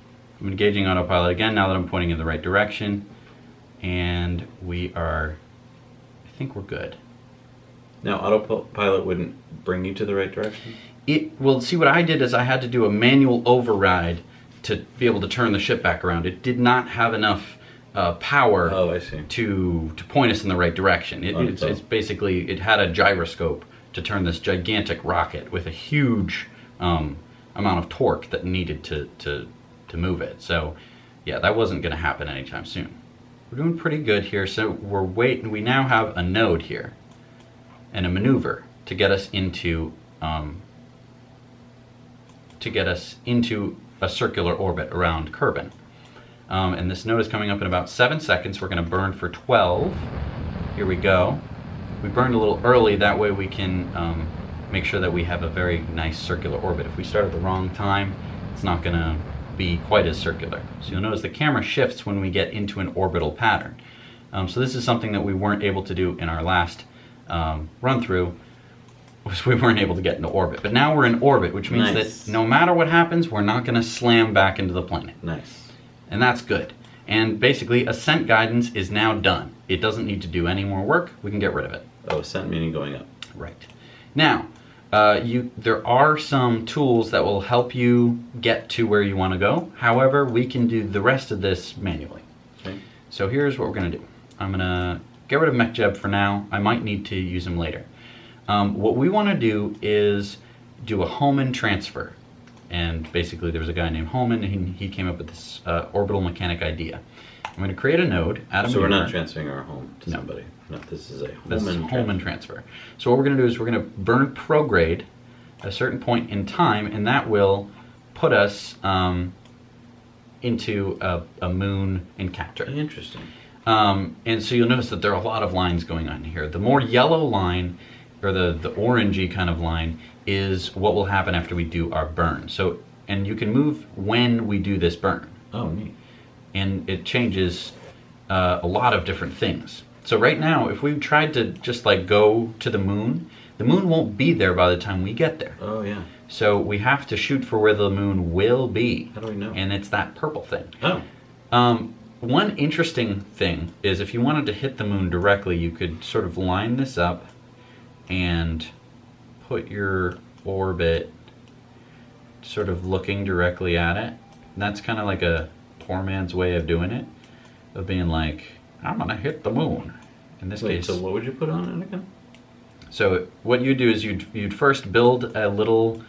I'm engaging autopilot again now that I'm pointing in the right direction, and we are, I think we're good. Now, autopilot wouldn't bring you to the right direction? Well, see, what I did is I had to do a manual override to be able to turn the ship back around. It did not have enough power Oh, I see. to point us in the right direction. It's basically, it had a gyroscope to turn this gigantic rocket with a huge amount of torque that needed to move it. So yeah, that wasn't going to happen anytime soon. We're doing pretty good here. So we now have a node here and a maneuver to get us into a circular orbit around Kerbal. And this node is coming up in about 7 seconds. We're going to burn for 12. Here we go. We burned a little early, that way we can make sure that we have a very nice circular orbit. If we start at the wrong time, it's not going to be quite as circular. So you'll notice the camera shifts when we get into an orbital pattern. So this is something that we weren't able to do in our last run through, was we weren't able to get into orbit. But now we're in orbit, which means that no matter what happens, we're not going to slam back into the planet. Nice. And that's good. And basically, ascent guidance is now done. It doesn't need to do any more work. We can get rid of it. Oh, ascent meaning going up. Right. Now, there are some tools that will help you get to where you want to go. However, we can do the rest of this manually. Okay. So here's what we're going to do. I'm going to get rid of MechJeb for now. I might need to use him later. What we want to do is do a Hohmann transfer. And basically there was a guy named Hohmann, and he came up with this orbital mechanic idea. I'm going to create a node, add a So we're maneuver. not transferring our home to somebody. No, this is a Hohmann transfer. So what we're going to do is we're going to burn prograde at a certain point in time, and that will put us into a moon encounter. Interesting. And so you'll notice that there are a lot of lines going on here. The more yellow line, or the orangey kind of line, is what will happen after we do our burn. So, and you can move when we do this burn. Oh, neat. And it changes a lot of different things. So right now, if we tried to just like go to the moon won't be there by the time we get there. Oh, yeah. So we have to shoot for where the moon will be. How do we know? And it's that purple thing. Oh. One interesting thing is if you wanted to hit the moon directly, you could sort of line this up and put your orbit sort of looking directly at it. And that's kind of like a poor man's way of doing it, of being like, I'm gonna hit the moon. In this case. So what would you put on it again? So what you do is you'd first build a little,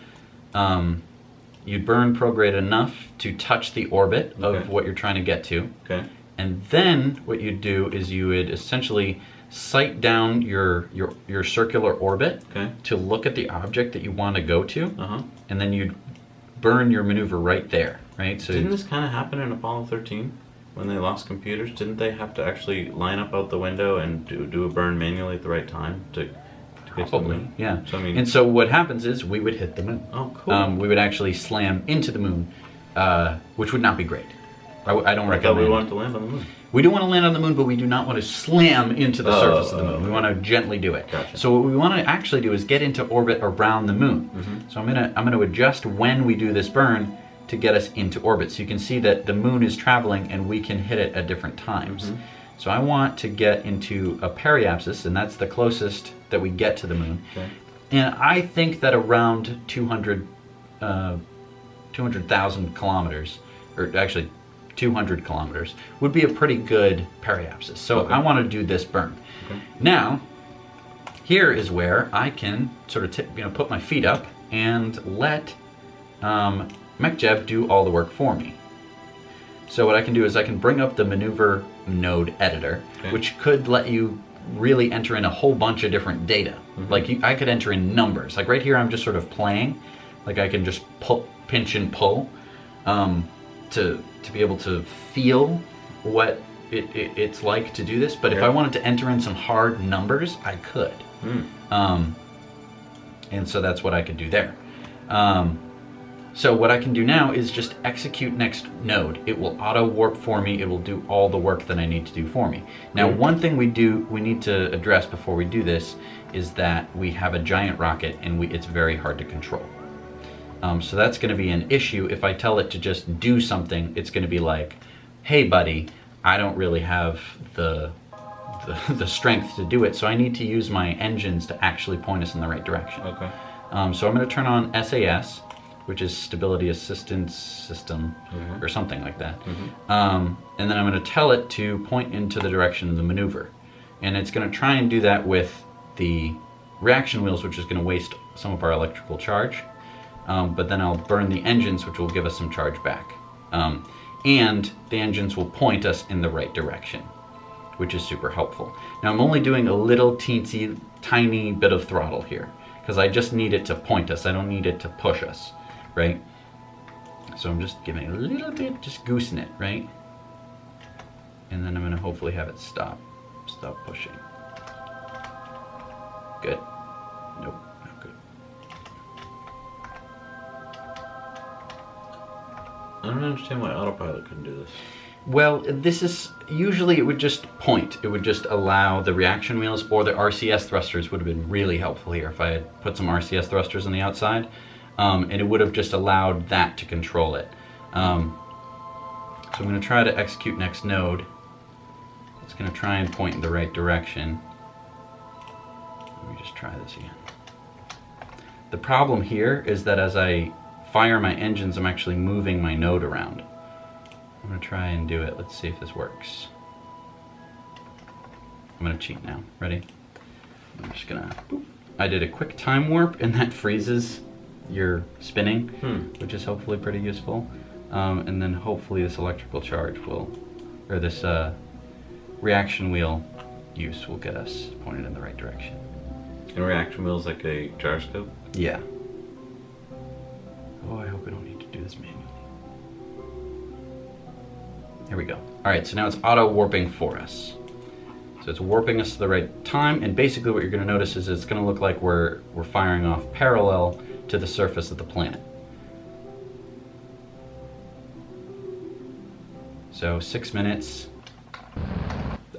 you'd burn prograde enough to touch the orbit of what you're trying to get to. Okay. And then what you'd do is you would essentially sight down your circular orbit to look at the object that you want to go to, and then you'd burn your maneuver right there, right? So didn't this kind of happen in Apollo 13 when they lost computers? Didn't they have to actually line up out the window and do a burn manually at the right time to get to the moon? Yeah. So, I mean, and so what happens is we would hit the moon. Oh, cool. We would actually slam into the moon, which would not be great. I don't recommend. I thought we wanted to land on the moon. We do want to land on the moon, but we do not want to slam into the surface of the moon. We want to gently do it. Gotcha. So what we want to actually do is get into orbit around the moon. So I'm gonna adjust when we do this burn to get us into orbit. So you can see that the moon is traveling and we can hit it at different times. So I want to get into a periapsis, and that's the closest that we get to the moon. And I think that around 200,000 kilometers, or actually 200 kilometers, would be a pretty good periapsis. So I want to do this burn. Now, here is where I can sort of put my feet up and let MechJeb do all the work for me. So what I can do is I can bring up the maneuver node editor, which could let you really enter in a whole bunch of different data. Like I could enter in numbers. Like right here, I'm just sort of playing. Like I can just pinch and pull to be able to feel what it's like to do this. But if I wanted to enter in some hard numbers, I could. And so that's what I could do there. So what I can do now is just execute next node. It will auto warp for me. It will do all the work that I need to do for me. Now, one thing we need to address before we do this is that we have a giant rocket and it's very hard to control. So that's going to be an issue. If I tell it to just do something, it's going to be like, hey buddy, I don't really have the strength to do it, so I need to use my engines to actually point us in the right direction. So I'm going to turn on SAS, which is Stability Assistance System, or something like that. And then I'm going to tell it to point into the direction of the maneuver. And it's going to try and do that with the reaction wheels, which is going to waste some of our electrical charge. But then I'll burn the engines, which will give us some charge back. And the engines will point us in the right direction, which is super helpful. Now I'm only doing a little teensy tiny bit of throttle here, because I just need it to point us. I don't need it to push us, right? So I'm just giving a little bit, just goosing it, right? And then I'm gonna hopefully have it stop pushing. Good. Nope, not good. I don't understand why autopilot couldn't do this. Well, this is, usually it would just point. It would just allow the reaction wheels, or the RCS thrusters would have been really helpful here if I had put some RCS thrusters on the outside. And it would have just allowed that to control it. So I'm going to try to execute next node. It's going to try and point in the right direction. Let me just try this again. The problem here is that as I fire my engines, I'm actually moving my node around. I'm going to try and do it. Let's see if this works. I'm going to cheat now. Ready? I'm just going to... I did a quick time warp, and that freezes your spinning, which is hopefully pretty useful. And then hopefully this electrical charge will, or this reaction wheel use will get us pointed in the right direction. And reaction wheel is like a gyroscope? Yeah. Oh, I hope we don't need to do this manually. Here we go. All right, so now it's auto warping for us. So it's warping us to the right time, and basically what you're going to notice is it's going to look like we're firing off parallel to the surface of the planet. So 6 minutes.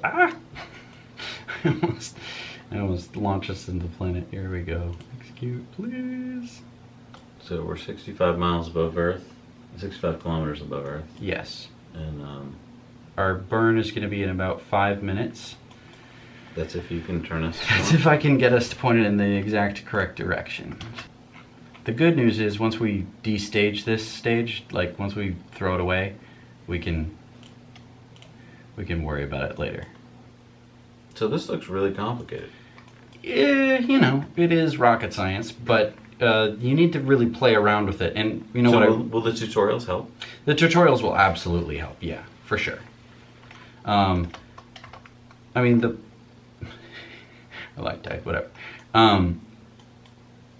Ah! I almost launched us into the planet. Here we go. Execute, please. So we're 65 miles above Earth, 65 kilometers above Earth, Yes. and Our burn is going to be in about 5 minutes. that's if you can turn us. That's if I can get us to point it in the exact correct direction. The good news is once we destage this stage, like once we throw it away, we can worry about it later. So this looks really complicated. You know, it is rocket science, but you need to really play around with it. And you know So what? will the tutorials help? The tutorials will absolutely help. Yeah, for sure. I mean I like type, whatever.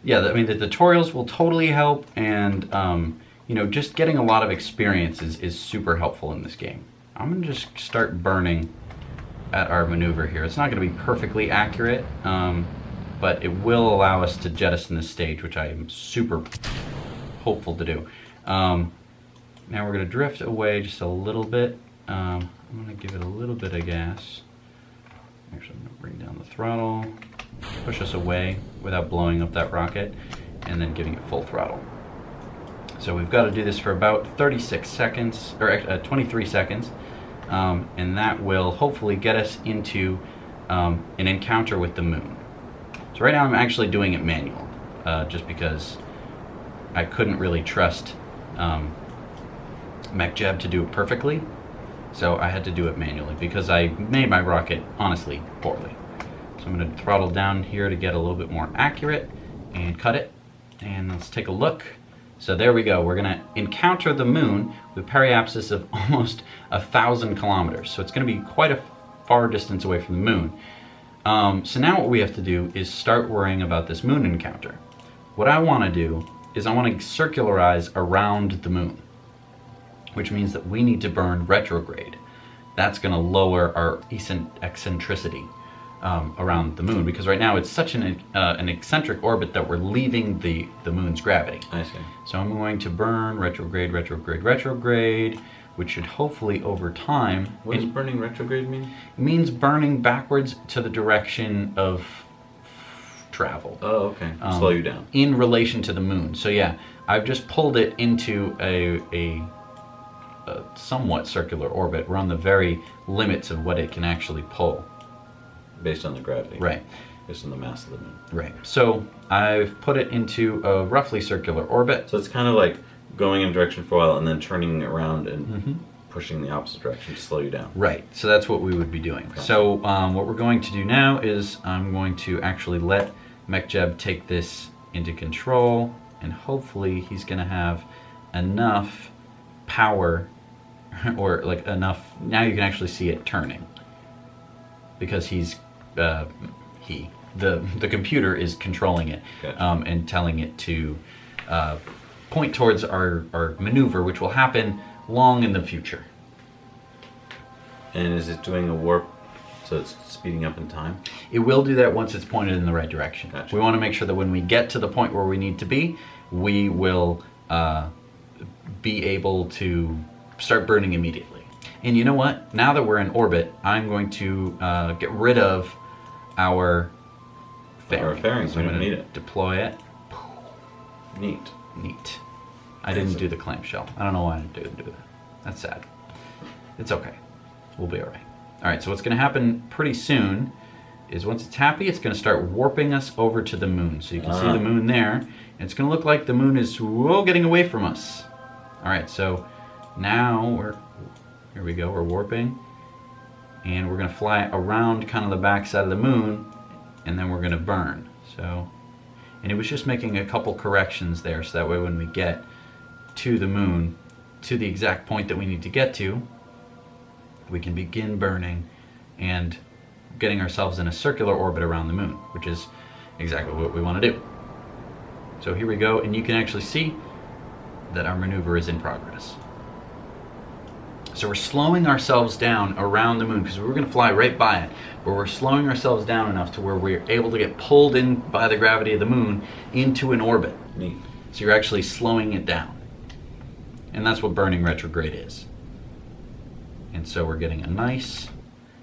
Yeah, I mean the tutorials will totally help, and you know, just getting a lot of experience is super helpful in this game. I'm gonna just start burning at our maneuver here. It's not going to be perfectly accurate, but it will allow us to jettison this stage, which I am super hopeful to do. Now we're going to drift away just a little bit. I'm going to give it a little bit of gas. Actually, I'm going to bring down the throttle, push us away without blowing up that rocket, and then giving it full throttle. So we've got to do this for about 36 seconds, or 23 seconds. And that will hopefully get us into an encounter with the moon. So right now I'm actually doing it manual, just because I couldn't really trust MechJeb to do it perfectly. So I had to do it manually because I made my rocket, honestly, poorly. So I'm going to throttle down here to get a little bit more accurate and cut it. And let's take a look. So there we go. We're going to encounter the moon with periapsis of almost 1,000 kilometers. So it's going to be quite a far distance away from the moon. So now what we have to do is start worrying about this moon encounter. What I want to do is I want to circularize around the moon, which means that we need to burn retrograde. That's going to lower our eccentricity around the moon, because right now it's such an eccentric orbit that we're leaving the moon's gravity. I see. So I'm going to burn retrograde, retrograde, retrograde, which should hopefully over time... What does burning retrograde mean? It means burning backwards to the direction of travel. Oh, okay. Slow you down. In relation to the moon. So yeah, I've just pulled it into a somewhat circular orbit. We're on the very limits of what it can actually pull. Based on the gravity. Right. Based on the mass of the moon. Right. So I've put it into a roughly circular orbit. So it's kind of like going in a direction for a while and then turning around and pushing the opposite direction to slow you down. Right. So that's what we would be doing. Okay. So what we're going to do now is I'm going to actually let MechJeb take this into control, and hopefully he's going to have enough power, or like enough, now you can actually see it turning, because the computer is controlling it. Gotcha. And telling it to point towards our maneuver, which will happen long in the future. And is it doing a warp, so it's speeding up in time? It will do that once it's pointed in the right direction. Gotcha. We want to make sure that when we get to the point where we need to be, we will be able to start burning immediately. And you know what? Now that we're in orbit, I'm going to get rid of our fairing. Our fairings, So we I'm don't going need to it. deploy it. Neat. Neat. I didn't do the clamshell. I don't know why I didn't do that. That's sad. It's okay. We'll be alright. Alright, so what's going to happen pretty soon is once it's happy, it's going to start warping us over to the moon. So you can see the moon there. And it's going to look like the moon is getting away from us. Alright, so now here we go, we're warping. And we're going to fly around kind of the backside of the moon, and then we're going to burn. So, and it was just making a couple corrections there, so that way when we get to the moon, to the exact point that we need to get to, we can begin burning and getting ourselves in a circular orbit around the moon, which is exactly what we want to do. So here we go, and you can actually see that our maneuver is in progress. So we're slowing ourselves down around the moon, because we were going to fly right by it, but we're slowing ourselves down enough to where we're able to get pulled in by the gravity of the moon into an orbit. Neat. So you're actually slowing it down. And that's what burning retrograde is. And so we're getting a nice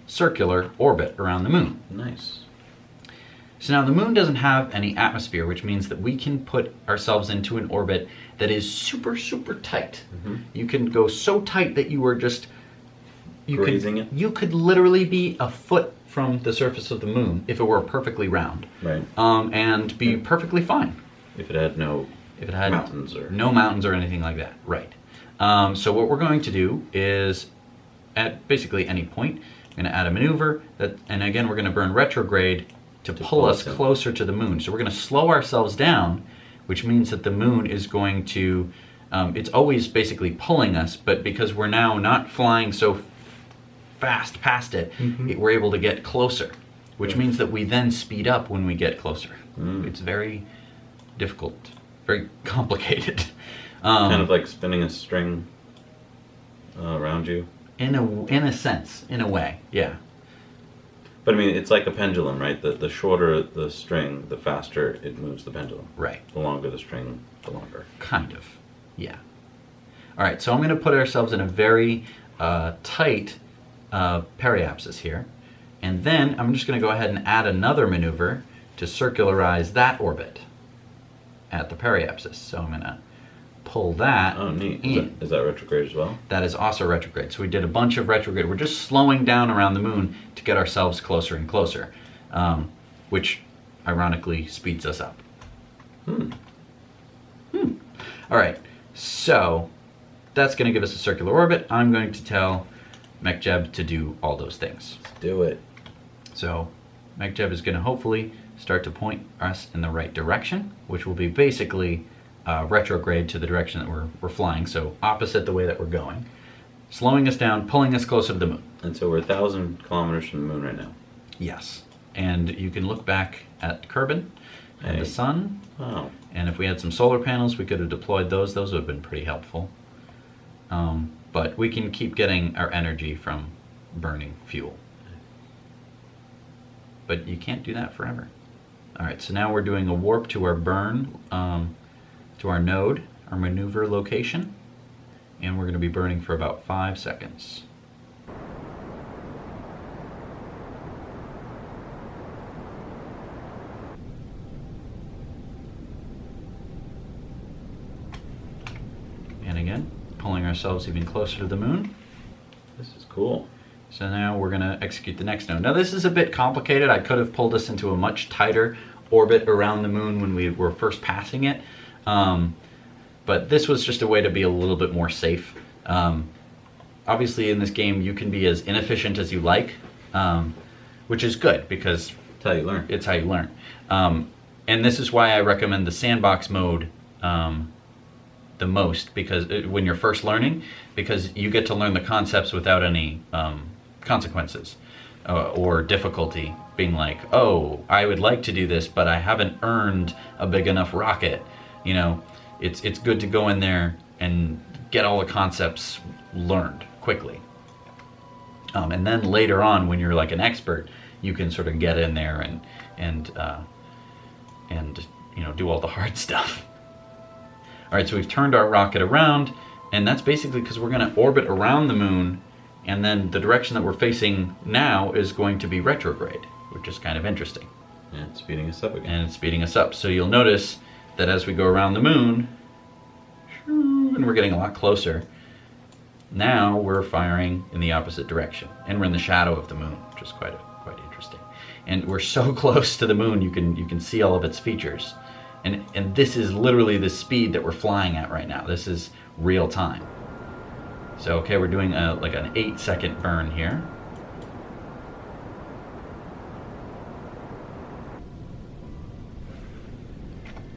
circular orbit around the moon. Nice. So now the moon doesn't have any atmosphere, which means that we can put ourselves into an orbit that is super, super tight. You can go so tight that you are just... Grazing it? You could literally be a foot from the surface of the moon if it were perfectly round. Right. And be perfectly fine. If it had no mountains or... No mountains or anything like that. Right. So what we're going to do is, at basically any point, I'm going to add a maneuver, and again we're going to burn retrograde to pull us closer to the moon. So we're going to slow ourselves down, which means that the moon is going to, it's always basically pulling us, but because we're now not flying so fast past it, we're able to get closer, which means that we then speed up when we get closer. It's very difficult, very complicated. Kind of like spinning a string around you. In a sense, in a way, yeah. But I mean, it's like a pendulum, right? The shorter the string, the faster it moves the pendulum. Right. The longer the string, the longer. Kind of, yeah. All right, so I'm going to put ourselves in a very tight periapsis here. And then I'm just going to go ahead and add another maneuver to circularize that orbit at the periapsis. So I'm going to pull that in. Is that retrograde as well? That is also retrograde. So we did a bunch of retrograde. We're just slowing down around the moon to get ourselves closer and closer, which ironically speeds us up. All right, so that's going to give us a circular orbit. I'm going to tell MechJeb to do all those things. Let's do it. So MechJeb is going to hopefully start to point us in the right direction, which will be basically retrograde to the direction that we're flying, so opposite the way that we're going, slowing us down, pulling us closer to the moon. And so we're 1,000 kilometers from the moon right now. Yes, and you can look back at Kerbal and the sun. Wow. And if we had some solar panels, we could have deployed those. Those would have been pretty helpful. But we can keep getting our energy from burning fuel. But you can't do that forever. All right, so now we're doing a warp to our burn, to our node, our maneuver location, and we're going to be burning for about 5 seconds. And again, pulling ourselves even closer to the moon. This is cool. So now we're going to execute the next node. Now this is a bit complicated. I could have pulled us into a much tighter orbit around the moon when we were first passing it. But this was just a way to be a little bit more safe. Obviously in this game you can be as inefficient as you like, which is good because it's how you learn. It's how you learn. And this is why I recommend the sandbox mode the most, because when you're first learning, because you get to learn the concepts without any consequences or difficulty, being like, oh, I would like to do this, but I haven't earned a big enough rocket. You know, it's good to go in there and get all the concepts learned quickly. And then later on, when you're like an expert, you can sort of get in there and you know, do all the hard stuff. All right, so we've turned our rocket around, and that's basically because we're going to orbit around the moon, and then the direction that we're facing now is going to be retrograde, which is kind of interesting. And it's speeding us up again. And it's speeding us up. So you'll notice that as we go around the moon, and we're getting a lot closer, now we're firing in the opposite direction, and we're in the shadow of the moon, which is quite interesting. And we're so close to the moon, you can see all of its features. And this is literally the speed that we're flying at right now. This is real time. So okay, we're doing like an 8-second burn here.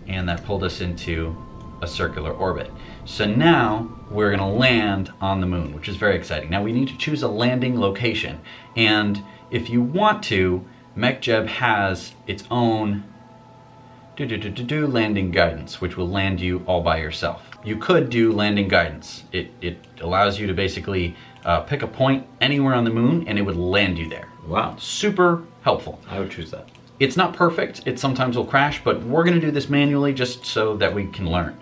And that pulled us into a circular orbit. So now we're going to land on the moon, which is very exciting. Now we need to choose a landing location. And if you want to, MechJeb has its own landing guidance, which will land you all by yourself. You could do landing guidance. It allows you to basically pick a point anywhere on the moon and it would land you there. Wow. Super helpful. I would choose that. It's not perfect. It sometimes will crash, but we're going to do this manually just so that we can learn.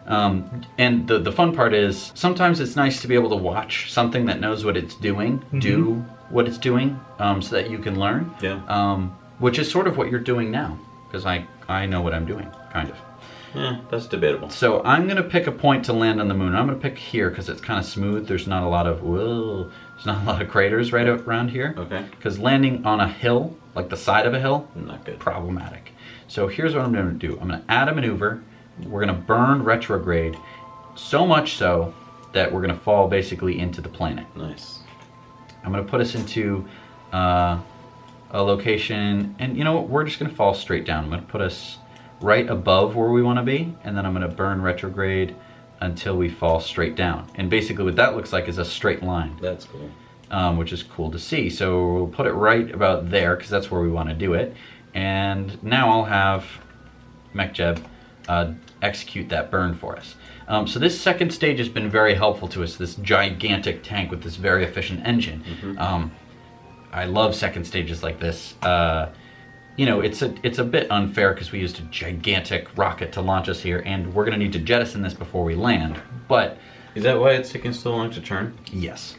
And the fun part is sometimes it's nice to be able to watch something that knows what it's doing, do what it's doing, so that you can learn. Yeah. Which is sort of what you're doing now, because I know what I'm doing, kind of. Yeah, that's debatable. So I'm going to pick a point to land on the moon. I'm going to pick here because it's kind of smooth. There's not a lot of craters right around here. Okay. Because landing on a hill, like the side of a hill, Not good. problematic. So here's what I'm going to do. I'm going to add a maneuver. We're going to burn retrograde, so much so that we're going to fall basically into the planet. Nice. I'm going to put us into a location, and you know what? We're just going to fall straight down. I'm going to put us right above where we want to be, and then I'm going to burn retrograde until we fall straight down. And basically what that looks like is a straight line. That's cool. Which is cool to see. So we'll put it right about there because that's where we want to do it. And now I'll have MechJeb execute that burn for us. So this second stage has been very helpful to us, this gigantic tank with this very efficient engine. I love second stages like this. You know, it's a bit unfair because we used a gigantic rocket to launch us here, and we're going to need to jettison this before we land. But is that why it's taking so long to turn? yes,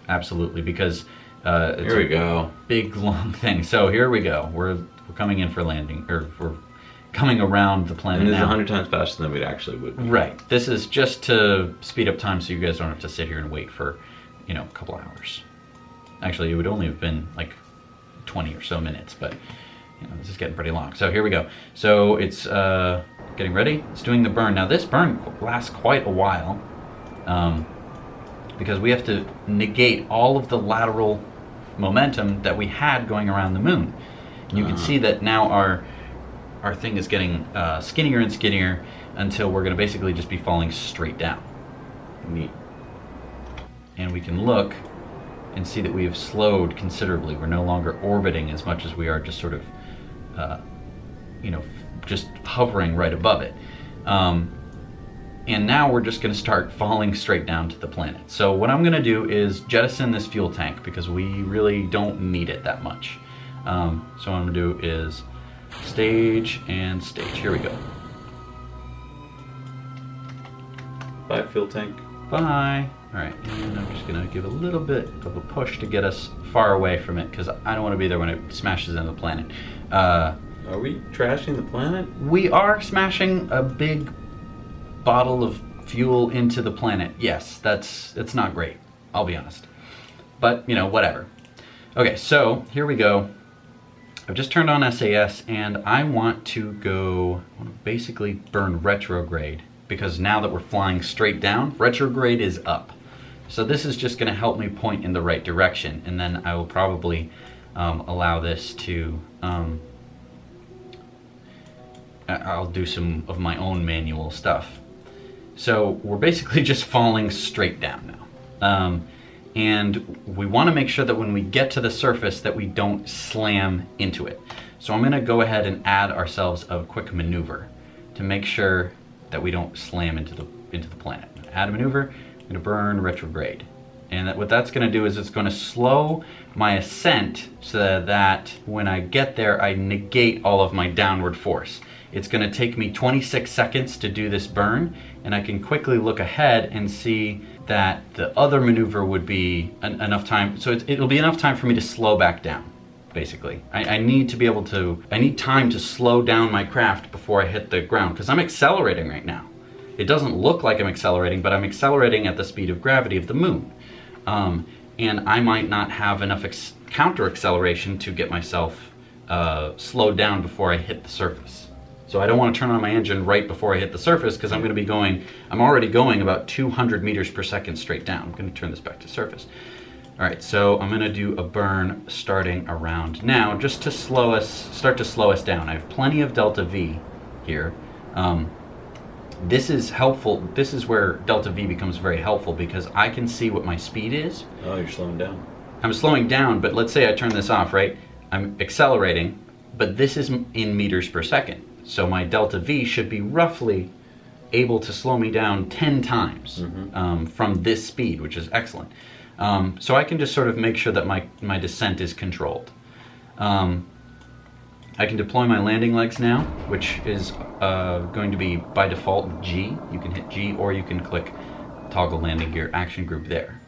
absolutely, because it's Here we go. big long thing. So here we go. We're coming in for landing, or we're coming around the planet And it's now. 100 times faster than we actually would be. Right. This is just to speed up time so you guys don't have to sit here and wait for, you know, a couple hours. Actually, it would only have been like 20 or so minutes, but you know, this is getting pretty long. So here we go. So it's getting ready. It's doing the burn. Now this burn lasts quite a while because we have to negate all of the lateral momentum that we had going around the moon. And you can see that now our thing is getting skinnier and skinnier until we're going to basically just be falling straight down. Neat. And we can look and see that we have slowed considerably. We're no longer orbiting as much as we are just sort of, you know, just hovering right above it. And now we're just going to start falling straight down to the planet. So what I'm going to do is jettison this fuel tank because we really don't need it that much. So what I'm going to do is stage and stage. Here we go. Bye, fuel tank. Bye. All right, and I'm just gonna give a little bit of a push to get us far away from it because I don't want to be there when it smashes into the planet. Are we trashing the planet? We are smashing a big bottle of fuel into the planet. Yes, it's not great. I'll be honest, but you know, whatever. Okay, so here we go. I've just turned on SAS and I want to basically burn retrograde because now that we're flying straight down, retrograde is up. So this is just going to help me point in the right direction, and then I will probably allow this to, I'll do some of my own manual stuff. So we're basically just falling straight down now. And we want to make sure that when we get to the surface that we don't slam into it. So I'm going to go ahead and add ourselves a quick maneuver to make sure that we don't slam into the planet. Add a maneuver, I'm going to burn retrograde. And what that's going to do is it's going to slow my ascent so that when I get there I negate all of my downward force. It's going to take me 26 seconds to do this burn, and I can quickly look ahead and see that the other maneuver would be enough time. So it'll be enough time for me to slow back down, basically. I need time to slow down my craft before I hit the ground, because I'm accelerating right now. It doesn't look like I'm accelerating, but I'm accelerating at the speed of gravity of the moon. And I might not have enough counter acceleration to get myself slowed down before I hit the surface. So I don't want to turn on my engine right before I hit the surface because I'm already going about 200 meters per second straight down. I'm going to turn this back to surface. All right, so I'm going to do a burn starting around now just to start to slow us down. I have plenty of delta V here. This is helpful. This is where delta V becomes very helpful because I can see what my speed is. Oh, you're slowing down. I'm slowing down, but let's say I turn this off, right? I'm accelerating, but this is in meters per second. So my delta V should be roughly able to slow me down 10 times from this speed, which is excellent. So I can just sort of make sure that my descent is controlled. I I can deploy my landing legs now, which is going to be by default G. You can hit G or you can click toggle landing gear action group there.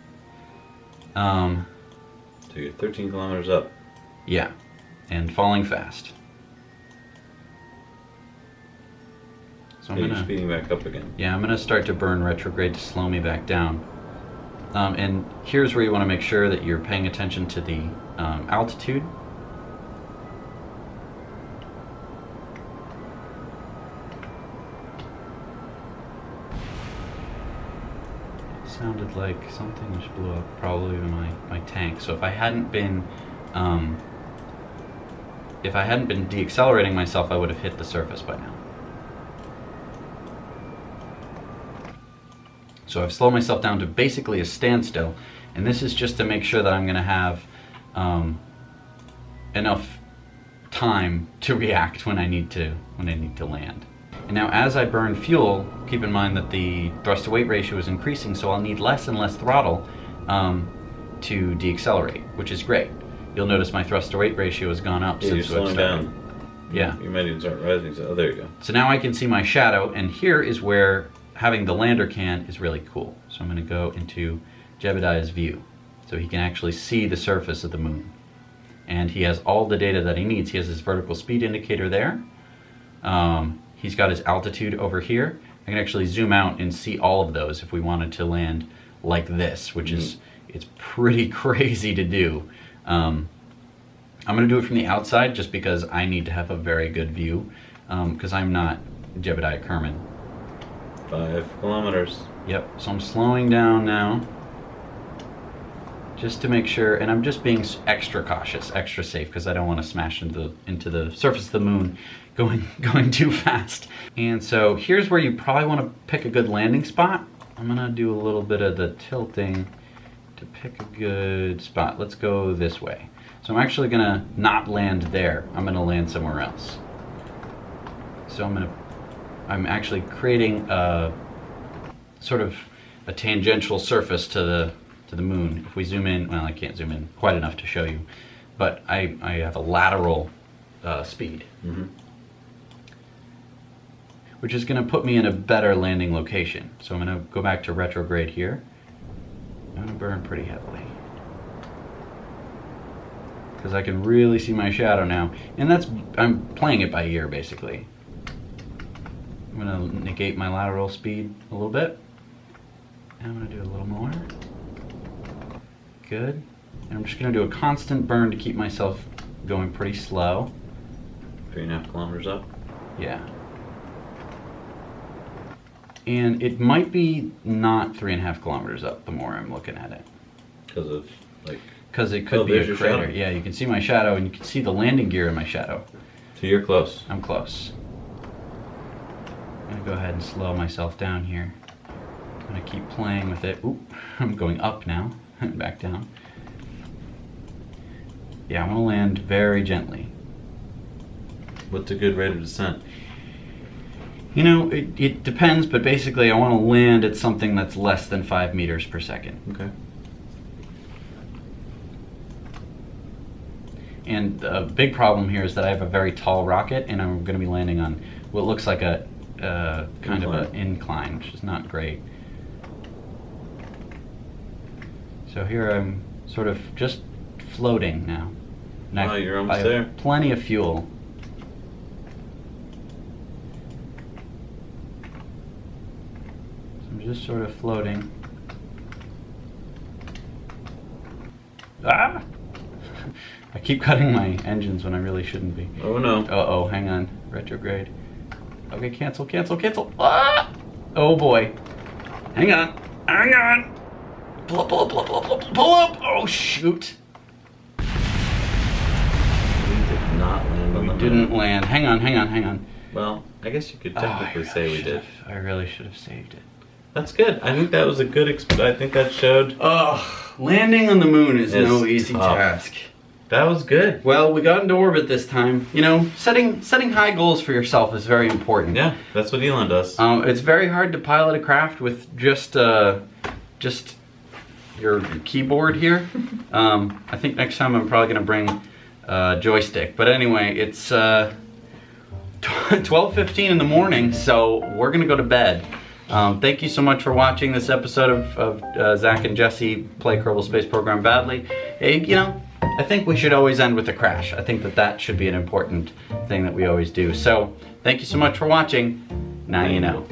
So you're 13 kilometers up. Yeah, and falling fast. So You're speeding back up again. Yeah, I'm gonna start to burn retrograde to slow me back down. And here's where you want to make sure that you're paying attention to the altitude. Sounded like something just blew up, probably my tank. So if I hadn't been deaccelerating myself, I would have hit the surface by now. So I've slowed myself down to basically a standstill, and this is just to make sure that I'm going to have enough time to react when I need to land. And now as I burn fuel, keep in mind that the thrust to weight ratio is increasing, so I'll need less and less throttle to deaccelerate, which is great. You'll notice my thrust to weight ratio has gone up since you're slowing down. Yeah. You might even start rising. So, oh, there you go. So now I can see my shadow, and here is where having the lander can is really cool. So I'm going to go into Jebediah's view, so he can actually see the surface of the moon. And he has all the data that he needs. He has his vertical speed indicator there. He's got his altitude over here. I can actually zoom out and see all of those if we wanted to land like this, which is, it's pretty crazy to do. I'm going to do it from the outside just because I need to have a very good view, because I'm not Jebediah Kerman. 5 kilometers. Yep, so I'm slowing down now just to make sure, and I'm just being extra cautious, extra safe, because I don't want to smash into the surface of the moon going too fast. And so here's where you probably want to pick a good landing spot. I'm going to do a little bit of the tilting to pick a good spot. Let's go this way. So I'm actually going to not land there. I'm going to land somewhere else. So I'm actually creating a sort of a tangential surface to the moon. If we zoom in, well, I can't zoom in quite enough to show you, but I have a lateral speed, which is going to put me in a better landing location. So I'm going to go back to retrograde here. I'm going to burn pretty heavily, because I can really see my shadow now, and I'm playing it by ear basically. I'm going to negate my lateral speed a little bit, and I'm going to do a little more. Good. And I'm just going to do a constant burn to keep myself going pretty slow. 3.5 kilometers up. Yeah. And it might be not 3.5 kilometers up the more I'm looking at it. Because of, like... Because it could be a crater. Yeah, you can see my shadow, and you can see the landing gear in my shadow. So you're close. I'm close. I'm going to go ahead and slow myself down here. I'm going to keep playing with it. Oop, I'm going up now. Back down. Yeah, I'm going to land very gently. What's a good rate of descent? You know, it depends, but basically I want to land at something that's less than 5 meters per second. Okay. And the big problem here is that I have a very tall rocket, and I'm going to be landing on what looks like a kind of an incline, which is not great. So here I'm sort of just floating now. Oh, you're almost I there. have plenty of fuel. So I'm just sort of floating. Ah! I keep cutting my engines when I really shouldn't be. Oh no. Uh-oh, hang on. Retrograde. Okay, cancel, cancel, cancel. Ah! Oh boy. Hang on. Hang on. Pull up, pull up, pull up, pull up, pull up, pull up! Oh shoot! We did not land on the moon. Didn't land. Hang on, hang on, hang on. Well, I guess you could technically say we did. I really should have saved it. That's good. I think that was a good I think that showed... Landing on the moon is no easy tough. task. That was good. Well, we got into orbit this time. You know, setting high goals for yourself is very important. Yeah, that's what Elon does. It's very hard to pilot a craft with just your keyboard here. I think next time I'm probably going to bring joystick. But anyway, it's 12:15 in the morning, so we're gonna go to bed. Thank you so much for watching this episode of Zach and Jesse Play Kerbal Space Program Badly. Hey, you know, I think we should always end with a crash. I think that should be an important thing that we always do. So, thank you so much for watching. Now you know.